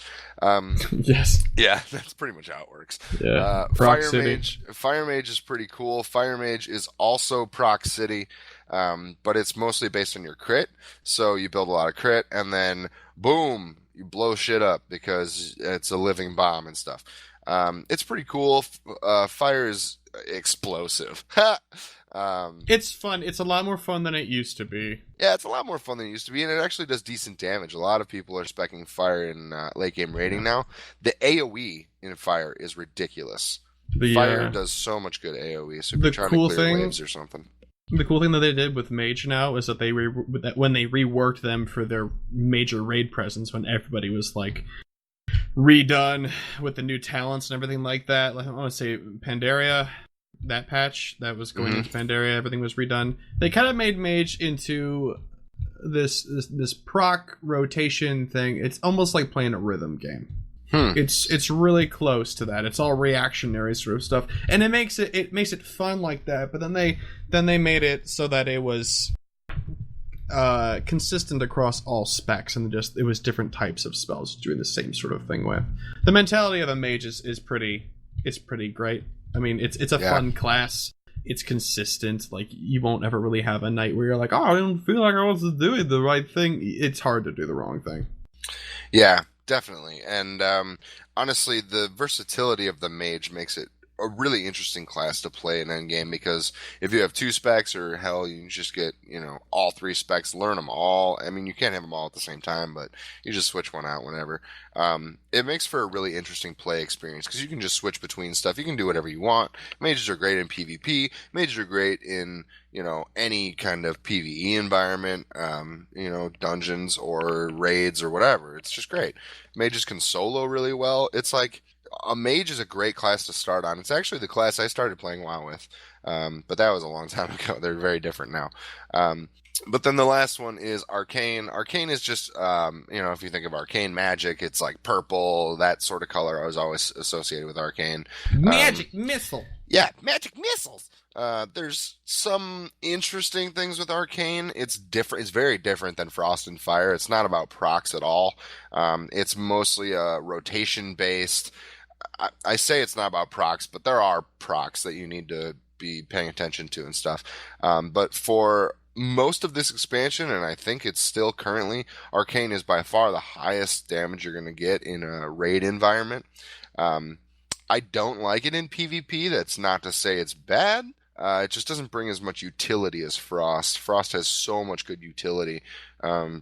Yes. Yeah, that's pretty much how it works. Yeah. Fire mage is pretty cool. Fire mage is also proc city, but it's mostly based on your crit. So you build a lot of crit, and then boom, you blow shit up because it's a living bomb and stuff. It's pretty cool. Fire is explosive. It's fun. It's a lot more fun than it used to be. Yeah, it's a lot more fun than it used to be, and it actually does decent damage. A lot of people are speccing fire in late game raiding now. The AoE in fire is ridiculous. Fire does so much good AoE, so if you're trying to clear waves or something. The cool thing that they did with Mage now is that when they reworked them for their major raid presence, when everybody was like redone with the new talents and everything like that. Like, I want to say Pandaria, that patch that was going into Pandaria, everything was redone. They kind of made Mage into this proc rotation thing. It's almost like playing a rhythm game. It's really close to that. It's all reactionary sort of stuff, and it makes it fun like that. But then they made it so that it was consistent across all specs, and it was different types of spells doing the same sort of thing with. The mentality of a mage is pretty great. I mean, it's a fun class. It's consistent. Like, you won't ever really have a night where you're like, oh, I don't feel like I was doing the right thing. It's hard to do the wrong thing. Yeah. Definitely, and honestly, the versatility of the mage makes it a really interesting class to play in Endgame, because if you have 2 specs, or hell, you can just get, all 3 specs, learn them all. I mean, you can't have them all at the same time, but you just switch one out whenever. It makes for a really interesting play experience, because you can just switch between stuff. You can do whatever you want. Mages are great in PvP. Mages are great in, any kind of PvE environment, dungeons or raids or whatever. It's just great. Mages can solo really well. It's like, a mage is a great class to start on. It's actually the class I started playing WoW with, but that was a long time ago. They're very different now. But then the last one is Arcane. Arcane is just, if you think of arcane magic, it's like purple, that sort of color. I was always associated with Arcane. Magic missile. Yeah, magic missiles. There's some interesting things with Arcane. It's different. It's very different than Frost and Fire. It's not about procs at all. It's mostly rotation based. I say it's not about procs, but there are procs that you need to be paying attention to and stuff. But for most of this expansion, and I think it's still currently, Arcane is by far the highest damage you're going to get in a raid environment. I don't like it in PvP. That's not to say it's bad. It just doesn't bring as much utility as Frost. Frost has so much good utility.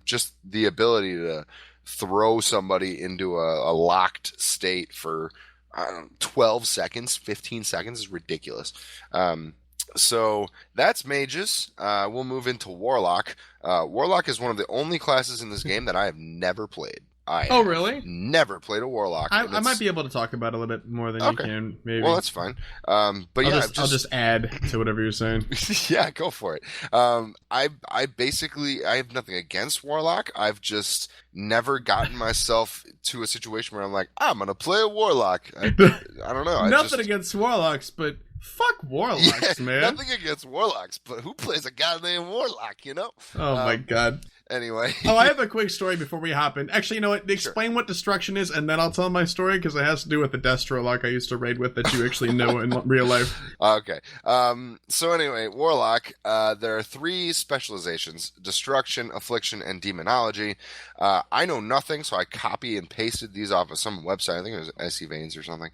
Just the ability to throw somebody into a locked state for 12 seconds, 15 seconds is ridiculous. So that's mages. We'll move into Warlock. Warlock is one of the only classes in this game that I have never played. Really? Never played a Warlock. I might be able to talk about it a little bit more than you can, maybe. Well, that's fine. But I'll just add to whatever you're saying. Yeah, go for it. I have nothing against Warlock. I've just never gotten myself to a situation where I'm like, I'm gonna play a Warlock. I don't know. Nothing against Warlocks, but fuck Warlocks, man. Nothing against Warlocks, but who plays a goddamn Warlock, Oh my god. Anyway. Oh, I have a quick story before we hop in. Actually, you know what? Explain what destruction is, and then I'll tell my story, because it has to do with the Destro lock I used to raid with that you actually know in real life. Okay. So anyway, Warlock, there are 3 specializations: Destruction, Affliction, and Demonology. I know nothing, so I copy and pasted these off of some website. I think it was SC Veins or something.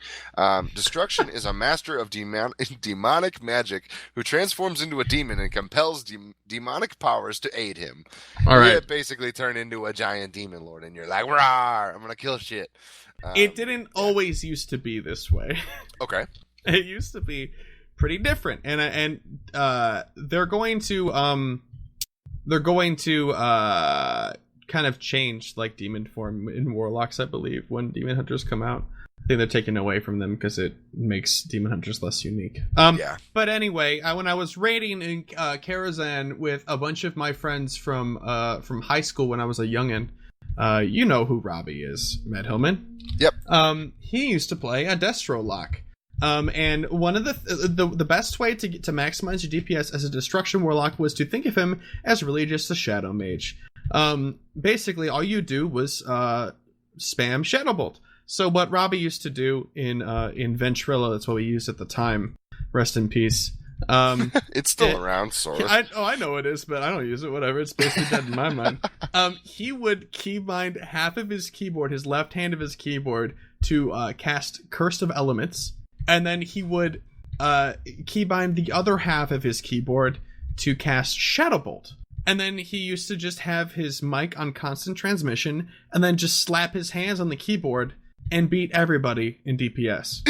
Destruction is a master of demonic magic who transforms into a demon and compels demonic powers to aid him. All right. You basically turn into a giant demon lord, and you're like, "Rawr, I'm gonna kill shit." It didn't always used to be this way. Okay. It used to be pretty different, and they're going to kind of change like demon form in Warlocks, I believe, when Demon Hunters come out. I think they're taken away from them because it makes Demon Hunters less unique. Yeah. But anyway, when I was raiding in Karazhan with a bunch of my friends from high school when I was a youngin', you know who Robbie is, Matt Hillman. Yep. He used to play a Destro lock. And one of the best way to maximize your DPS as a Destruction Warlock was to think of him as really just a Shadow Mage. Basically, all you do was spam Shadow Bolt. So what Robbie used to do in Ventrilo, that's what we used at the time. Rest in peace. It's still around, sort of. I know it is, but I don't use it. Whatever, it's basically dead in my mind. He would keybind half of his keyboard, his left hand of his keyboard, to cast Curse of Elements, and then he would keybind the other half of his keyboard to cast Shadow Bolt. And then he used to just have his mic on constant transmission, and then just slap his hands on the keyboard and beat everybody in DPS.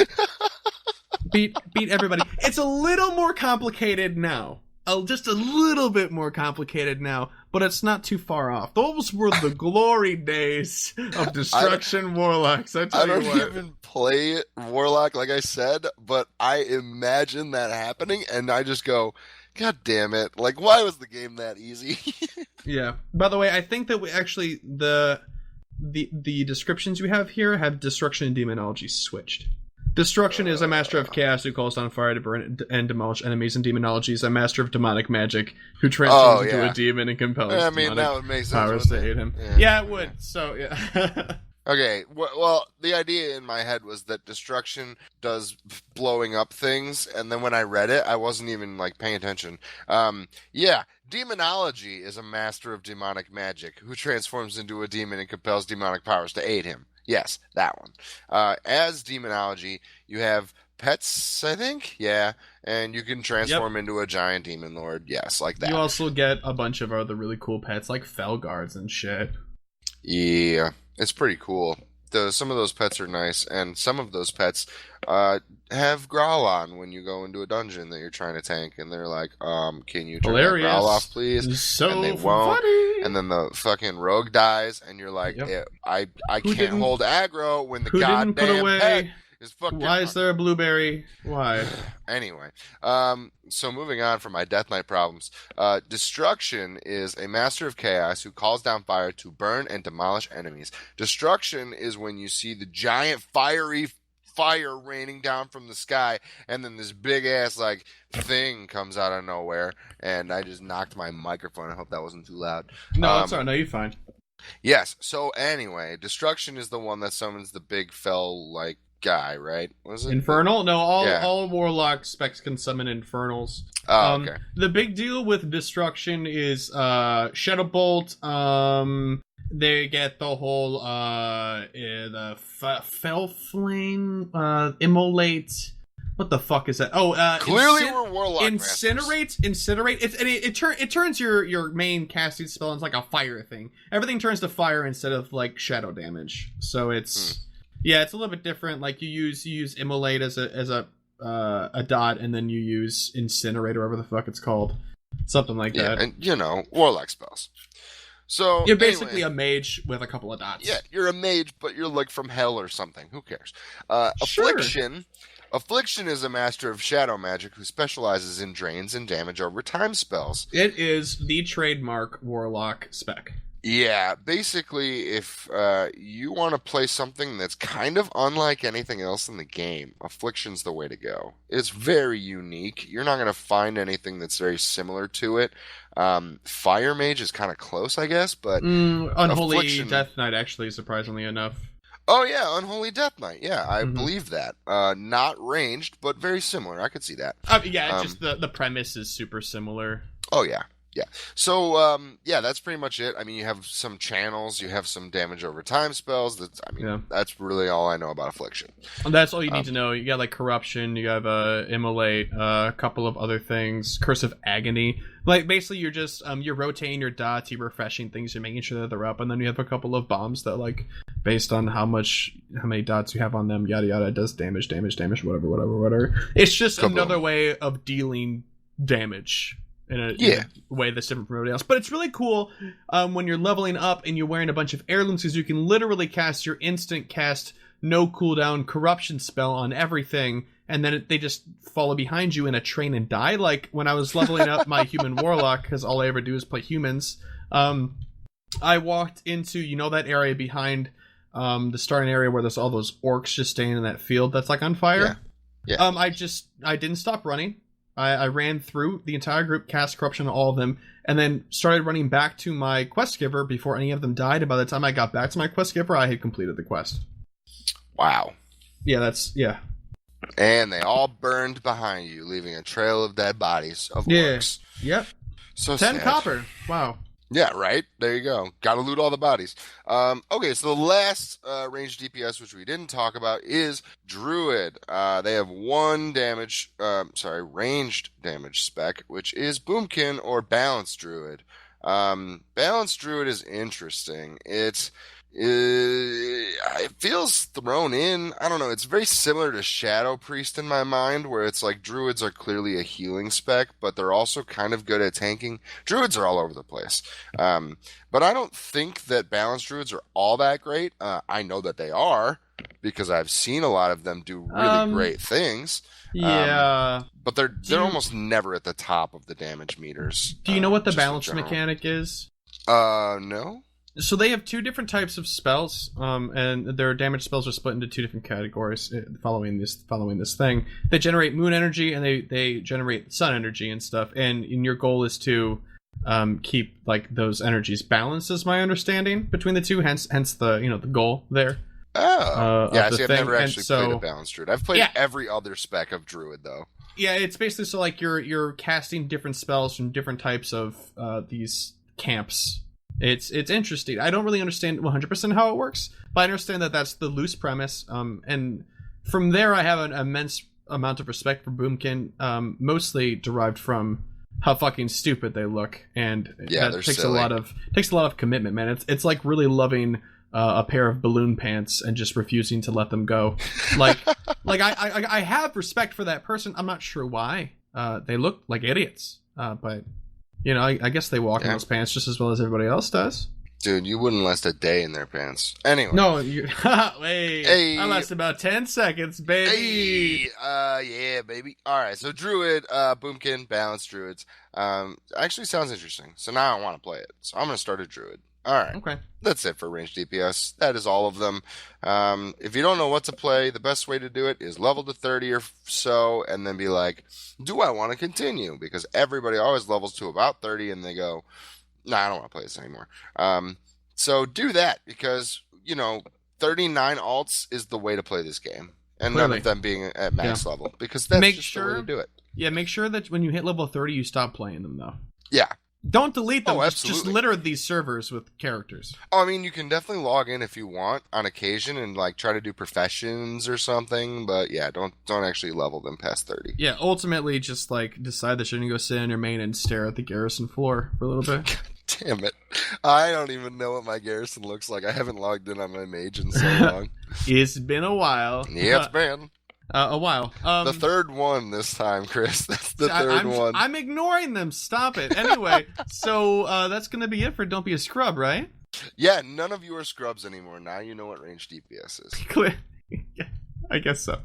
beat everybody. It's a little more complicated now. Just a little bit more complicated now, but it's not too far off. Those were the glory days of Destruction Warlocks. I don't even play Warlock, like I said, but I imagine that happening, and I just go, God damn it. Like, why was the game that easy? Yeah. By the way, I think that we actually, the descriptions you have here have Destruction and Demonology switched. Destruction is a master of chaos who calls down fire to burn and demolish enemies, and Demonology is a master of demonic magic who transforms into a demon and compels that would make sense, powers to aid him. Yeah, it would. So, yeah. Okay, well, the idea in my head was that Destruction does blowing up things, and then when I read it, I wasn't even, paying attention. Demonology is a master of demonic magic who transforms into a demon and compels demonic powers to aid him. Yes, that one. As Demonology, you have pets, I think? Yeah, and you can transform into a giant demon lord. Yes, like that. You also get a bunch of other really cool pets, like Felguards and shit. Yeah, it's pretty cool. Some of those pets are nice, and some of those pets have growl on when you go into a dungeon that you're trying to tank, and they're like, can you turn that growl off, please? So and they won't. funny. And then the fucking rogue dies, and you're like, I can't hold aggro when the goddamn pet is fucking... Why is there a blueberry? Why? Anyway, so moving on from my Death Knight problems, Destruction is a master of chaos who calls down fire to burn and demolish enemies. Destruction is when you see the giant fiery fire raining down from the sky, and then this big ass thing comes out of nowhere, and I just knocked my microphone. I hope that wasn't too loud. No, it's alright. No, you're fine. Yes. So anyway, Destruction is the one that summons the big fell guy, right? Was it Infernal? No, all Warlock specs can summon Infernals. Oh, okay. The big deal with Destruction is Shadow Bolt. They get the whole the Fell Flame, Immolate. What the fuck is that? Oh, clearly we're Warlock Incinerate. It turns your main casting spell into a fire thing. Everything turns to fire instead of shadow damage. So it's it's a little bit different. You use Immolate as a dot, and then you use Incinerate or whatever the fuck it's called, something like that. And Warlock spells. So you're basically a mage with a couple of dots. Yeah, you're a mage, but you're from hell or something. Who cares? Sure. Affliction is a master of shadow magic who specializes in drains and damage over time spells. It is the trademark Warlock spec. Yeah, basically, if you want to play something that's kind of unlike anything else in the game, Affliction's the way to go. It's very unique. You're not going to find anything that's very similar to it. Fire Mage is kind of close, I guess, but Unholy Affliction... Death Knight, actually, surprisingly enough. Oh, yeah, Unholy Death Knight. Yeah, I Mhm. believe that. Not ranged, but very similar. I could see that. Yeah, it's just the premise is super similar. Oh, yeah. Yeah. So, yeah, that's pretty much it. I mean, you have some channels, you have some damage over time spells. That's really all I know about Affliction. And that's all you need to know. You got like Corruption, you have Immolate, a couple of other things, Curse of Agony. Like basically, you're just you're rotating your dots, you're refreshing things, you're making sure that they're up, and then you have a couple of bombs that like based on how many dots you have on them, yada yada, does damage, whatever. It's just another way of dealing damage. In a way that's different from everybody else. But it's really cool when you're leveling up and you're wearing a bunch of heirlooms, because you can literally cast your instant cast, no cooldown corruption spell on everything, and then they just follow behind you in a train and die. Like when I was leveling up my human warlock, because all I ever do is play humans, I walked into, that area behind the starting area where there's all those orcs just staying in that field that's like on fire. Yeah. I didn't stop running. I ran through the entire group, cast Corruption on all of them, and then started running back to my quest giver before any of them died. And by the time I got back to my quest giver, I had completed the quest. Wow. Yeah. And they all burned behind you, leaving a trail of dead bodies of orcs. Yep. So 10 sad. copper. Wow. Yeah, right? There you go. Gotta loot all the bodies. Okay, so the last ranged DPS, which we didn't talk about, is Druid. They have ranged damage spec, which is Boomkin or Balanced Druid. Balanced Druid is interesting. It feels thrown in. I don't know. It's very similar to Shadow Priest in my mind, where it's like Druids are clearly a healing spec, but they're also kind of good at tanking. Druids are all over the place. But I don't think that balanced Druids are all that great. I know that they are, because I've seen a lot of them do really great things. Yeah. But they're almost never at the top of the damage meters. Do you know what the balance mechanic is? No. So they have two different types of spells, and their damage spells are split into two different categories following this thing. They generate moon energy, and they generate sun energy and stuff. And your goal is to keep like those energies balanced, is my understanding, between the two. Hence the goal there. Oh, yeah. See, I've never actually played a balanced Druid. I've played every other spec of Druid though. Yeah, it's basically so like you're casting different spells from different types of these camps. It's interesting. I don't really understand 100% how it works, but I understand that that's the loose premise. And from there, I have an immense amount of respect for Boomkin, mostly derived from how fucking stupid they look, and that takes a lot of commitment, man. It's like really loving a pair of balloon pants and just refusing to let them go. Like I have respect for that person. I'm not sure why. They look like idiots, but. I guess they walk in those pants just as well as everybody else does. Dude, you wouldn't last a day in their pants. Anyway. No, I last about 10 seconds, baby. Yeah, baby. All right, so Druid, Boomkin, Balanced Druids. Actually sounds interesting. So now I want to play it. So I'm going to start a Druid. All right. Okay. That's it for ranged DPS. That is all of them. If you don't know what to play, the best way to do it is level to 30 or so, and then be like, do I want to continue? Because everybody always levels to about 30, and they go, nah, I don't want to play this anymore. So do that, because, 39 alts is the way to play this game. And none of them being at max level, because that's the way to do it. Yeah, make sure that when you hit level 30, you stop playing them, though. Yeah. Don't delete them. Oh, just litter these servers with characters. Oh, I mean, you can definitely log in if you want on occasion and like try to do professions or something. But yeah, don't actually level them past 30. Yeah, ultimately, just like decide that you're gonna go sit on your main and stare at the garrison floor for a little bit. God damn it! I don't even know what my garrison looks like. I haven't logged in on my mage in so long. It's been a while. Yeah, it's been. A while. The third one this time, Chris. That's the third one. I'm ignoring them. Stop it. Anyway, so that's going to be it for Don't Be a Scrub, right? Yeah, none of you are scrubs anymore. Now you know what range DPS is. Yeah, I guess so.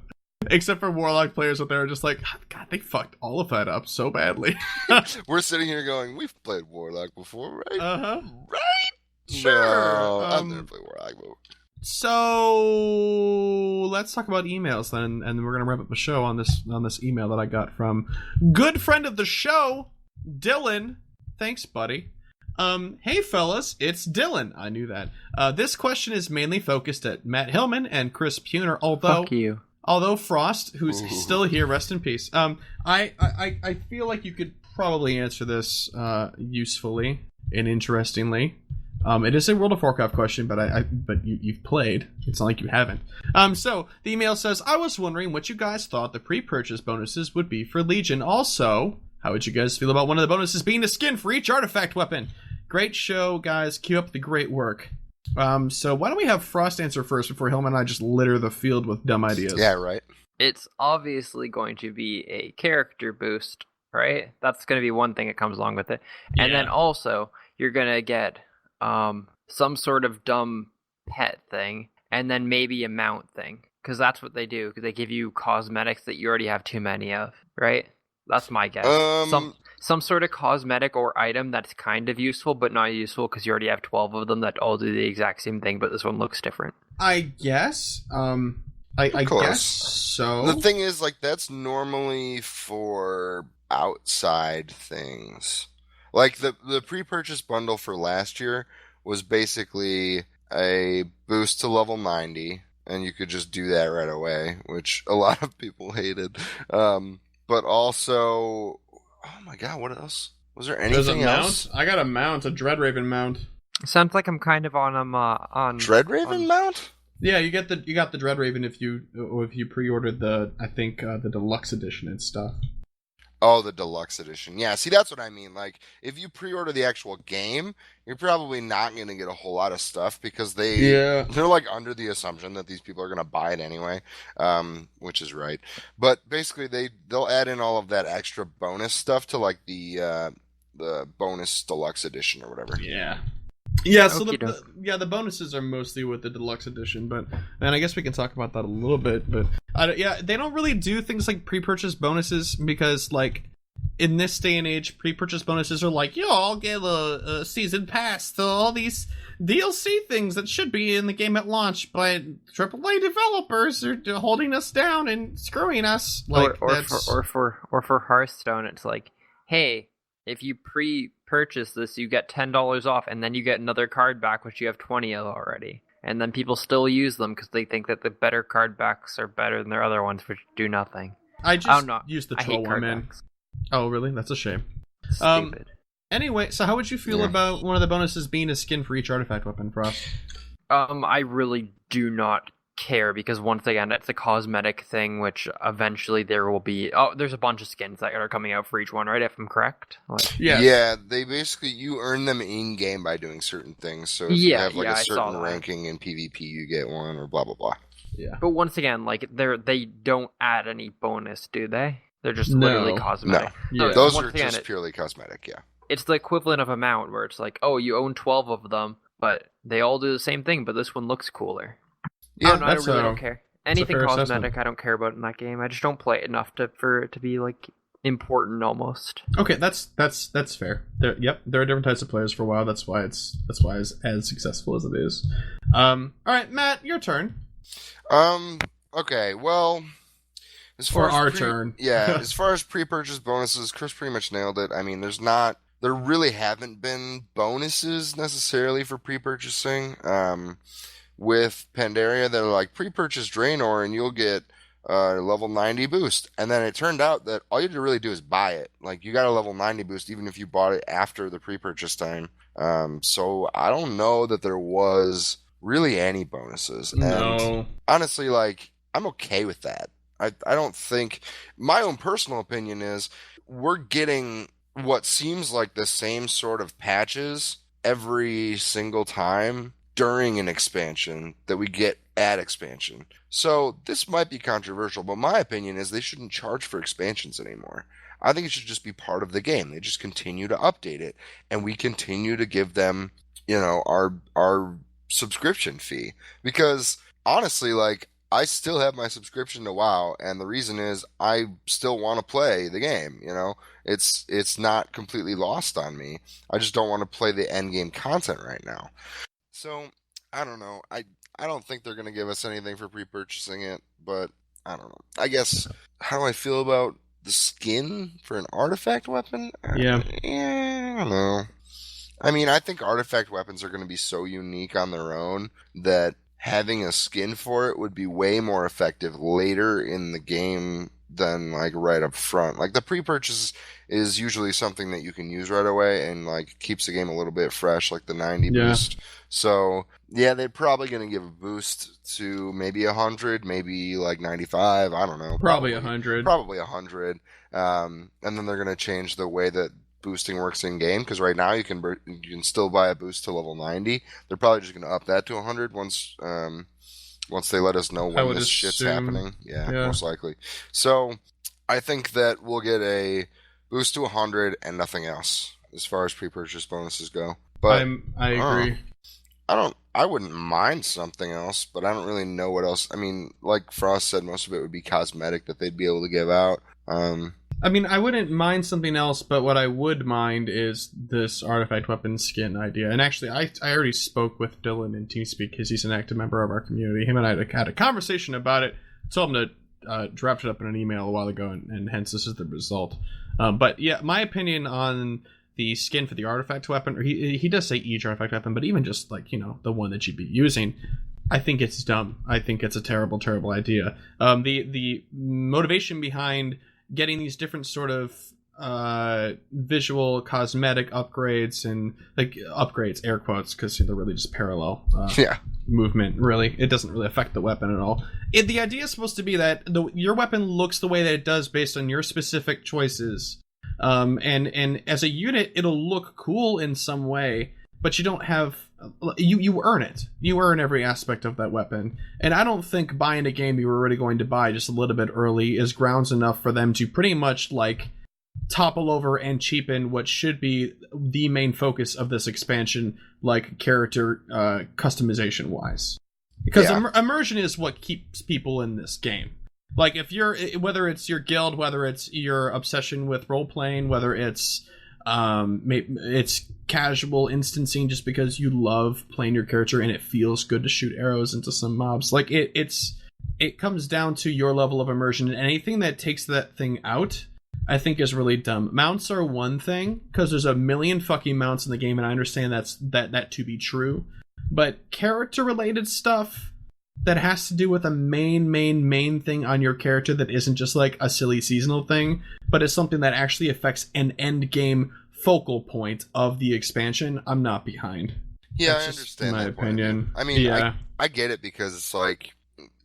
Except for Warlock players out there are just like, oh, God, they fucked all of that up so badly. We're sitting here going, we've played Warlock before, right? Uh-huh. Right? Sure. No, I've never played Warlock mode. So let's talk about emails then, and we're gonna wrap up the show on this email that I got from good friend of the show, Dylan. Thanks, buddy. Hey fellas, it's Dylan. I knew that. This question is mainly focused at Matt Hillman and Chris Puner, Fuck you. although Frost, who's still here, rest in peace. I feel like you could probably answer this usefully and interestingly. It is a World of Warcraft question, but you've played. It's not like you haven't. So the email says, I was wondering what you guys thought the pre-purchase bonuses would be for Legion. Also, how would you guys feel about one of the bonuses being a skin for each artifact weapon? Great show, guys. Keep up the great work. So why don't we have Frost answer first before Hillman and I just litter the field with dumb ideas? Yeah, right. It's obviously going to be a character boost, right? That's going to be one thing that comes along with it. And then also, you're going to get some sort of dumb pet thing, and then maybe a mount thing, because that's what they do. Because they give you cosmetics that you already have too many of, right? That's my guess. Some sort of cosmetic or item that's kind of useful, but not useful because you already have 12 of them that all do the exact same thing, but this one looks different. I guess. I guess so. The thing is, like, that's normally for outside things. Like, the pre-purchase bundle for last year was basically a boost to level 90, and you could just do that right away, which a lot of people hated. But also, oh my god, what else? Was there anything else? Mount? I got a mount, a Dreadraven mount. Sounds like I'm kind of on Dreadraven mount? Yeah, you got the Dreadraven if you pre-ordered the deluxe edition and stuff. Oh, the deluxe edition. Yeah, see, that's what I mean. Like, if you pre-order the actual game, you're probably not going to get a whole lot of stuff because they're like under the assumption that these people are going to buy it anyway, which is right. But basically, they'll add in all of that extra bonus stuff to like the bonus deluxe edition or whatever. Yeah. Yeah, so the bonuses are mostly with the deluxe edition, but and I guess we can talk about that a little bit. But they don't really do things like pre-purchase bonuses because, like, in this day and age, pre-purchase bonuses are like, yo, I'll get a season pass to all these DLC things that should be in the game at launch, but AAA developers are holding us down and screwing us. Like, or for Hearthstone, it's like, hey, if you pre-purchase this, you get $10 off, and then you get another card back, which you have 20 of already. And then people still use them because they think that the better card backs are better than their other ones, which do nothing. I just used the troll one, man. Backs. Oh, really? That's a shame. Stupid. Anyway, so how would you feel about one of the bonuses being a skin for each artifact weapon, Frost? I really do not care because once again, it's a cosmetic thing, which eventually there will be. Oh, there's a bunch of skins that are coming out for each one, right? If I'm correct. Yeah, they basically you earn them in game by doing certain things. So if you have like a certain ranking in PvP, you get one, or blah blah blah. Yeah, but once again, like they don't add any bonus, do they? They're just literally cosmetic. No, So those are just purely cosmetic. Yeah, it's the equivalent of a mount where it's like, oh, you own 12 of them, but they all do the same thing, but this one looks cooler. Yeah, I really don't care. Anything cosmetic, assessment. I don't care about in that game. I just don't play it enough for it to be like important almost. Okay, that's fair. There are different types of players for a while. That's why it's as successful as it is. All right, Matt, your turn. Okay. Well, as far as our turn. Yeah. As far as pre-purchase bonuses, Chris pretty much nailed it. I mean, there really haven't been bonuses necessarily for pre-purchasing. With Pandaria, they're like pre-purchase Draenor and you'll get a level 90 boost. And then it turned out that all you had to really do is buy it. Like, you got a level 90 boost even if you bought it after the pre-purchase time. So I don't know that there was really any bonuses. No. And honestly, like, I'm okay with that. I don't think... My own personal opinion is we're getting what seems like the same sort of patches every single time during an expansion that we get at expansion. So this might be controversial, but my opinion is they shouldn't charge for expansions anymore. I think it should just be part of the game. They just continue to update it, and we continue to give them, our subscription fee. Because honestly, like, I still have my subscription to WoW, and the reason is I still want to play the game. It's not completely lost on me. I just don't want to play the endgame content right now. So I don't know. I don't think they're going to give us anything for pre-purchasing it, but I don't know. I guess, how do I feel about the skin for an artifact weapon? Yeah. I don't know. I mean, I think artifact weapons are going to be so unique on their own that having a skin for it would be way more effective later in the game than like right up front. Like the pre-purchase is usually something that you can use right away and like keeps the game a little bit fresh, like the 90 boost. So yeah, they're probably going to give a boost to maybe 100, maybe like 95. I don't know. Probably 100. Probably 100. And then they're going to change the way that boosting works in game, because right now you can still buy a boost to level 90. They're probably just going to up that to 100 once they let us know when this shit's happening. Yeah, most likely. So I think that we'll get a boost to 100 and nothing else as far as pre-purchase bonuses go. But I agree. I wouldn't mind something else, but I don't really know what else. I mean, like Frost said, most of it would be cosmetic that they'd be able to give out. I mean, I wouldn't mind something else, but what I would mind is this artifact weapon skin idea. And actually, I already spoke with Dylan in TeamSpeak because he's an active member of our community. Him and I had a conversation about it. I told him to draft it up in an email a while ago, and hence this is the result. But yeah, my opinion on the skin for the artifact weapon, or he does say each artifact weapon, but even just like, the one that you'd be using, I think it's dumb. I think it's a terrible, terrible idea. The motivation behind getting these different sort of visual cosmetic upgrades, and like upgrades, air quotes, because they're really just parallel movement. Really, it doesn't really affect the weapon at all. The idea is supposed to be that your weapon looks the way that it does based on your specific choices. And as a unit, it'll look cool in some way, but you don't have you earn it. You earn every aspect of that weapon. And I don't think buying a game you were already going to buy just a little bit early is grounds enough for them to pretty much like topple over and cheapen what should be the main focus of this expansion, like character customization wise. Because immersion is what keeps people in this game. Like whether it's your guild, whether it's your obsession with role playing, whether it's casual instancing just because you love playing your character and it feels good to shoot arrows into some mobs. Like it comes down to your level of immersion, and anything that takes that thing out, I think, is really dumb. Mounts are one thing because there's a million fucking mounts in the game, and I understand that to be true. But character related stuff that has to do with a main thing on your character that isn't just like a silly seasonal thing, but is something that actually affects an end game focal point of the expansion, I'm not behind. Yeah, that's I understand my opinion. I mean, I get it, because it's like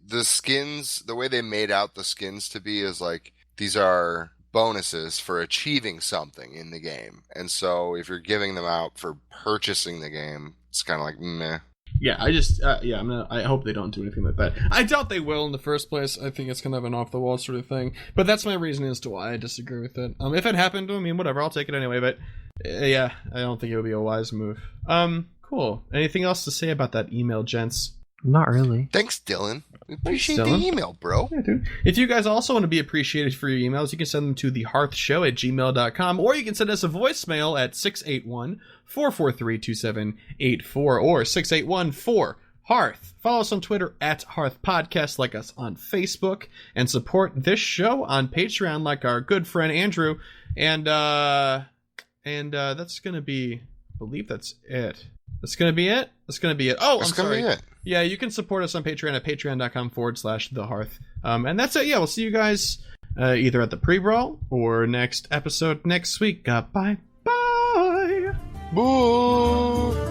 the skins, the way they made out the skins to be is like, these are bonuses for achieving something in the game. And so if you're giving them out for purchasing the game, it's kind of like, meh. Yeah, I hope they don't do anything like that. I doubt they will in the first place. I think it's kind of an off-the-wall sort of thing. But that's my reason as to why I disagree with it. If it happened, I mean, whatever, I'll take it anyway. But yeah, I don't think it would be a wise move. Cool. Anything else to say about that email, gents? Not really. Thanks, Dylan. We appreciate the email, bro. Yeah, dude. If you guys also want to be appreciated for your emails, you can send them to thehearthshow@gmail.com, or you can send us a voicemail at 681-443-2784 or 681-4-HEARTH. Follow us on Twitter at Hearth Podcast, like us on Facebook, and support this show on Patreon like our good friend Andrew. And that's going to be, I believe that's it. That's going to be it? That's going to be it. Oh, I'm sorry. Yeah, you can support us on Patreon at patreon.com/thehearth. And that's it. Yeah, we'll see you guys either at the pre-roll or next episode next week. Bye. Bye. Boo!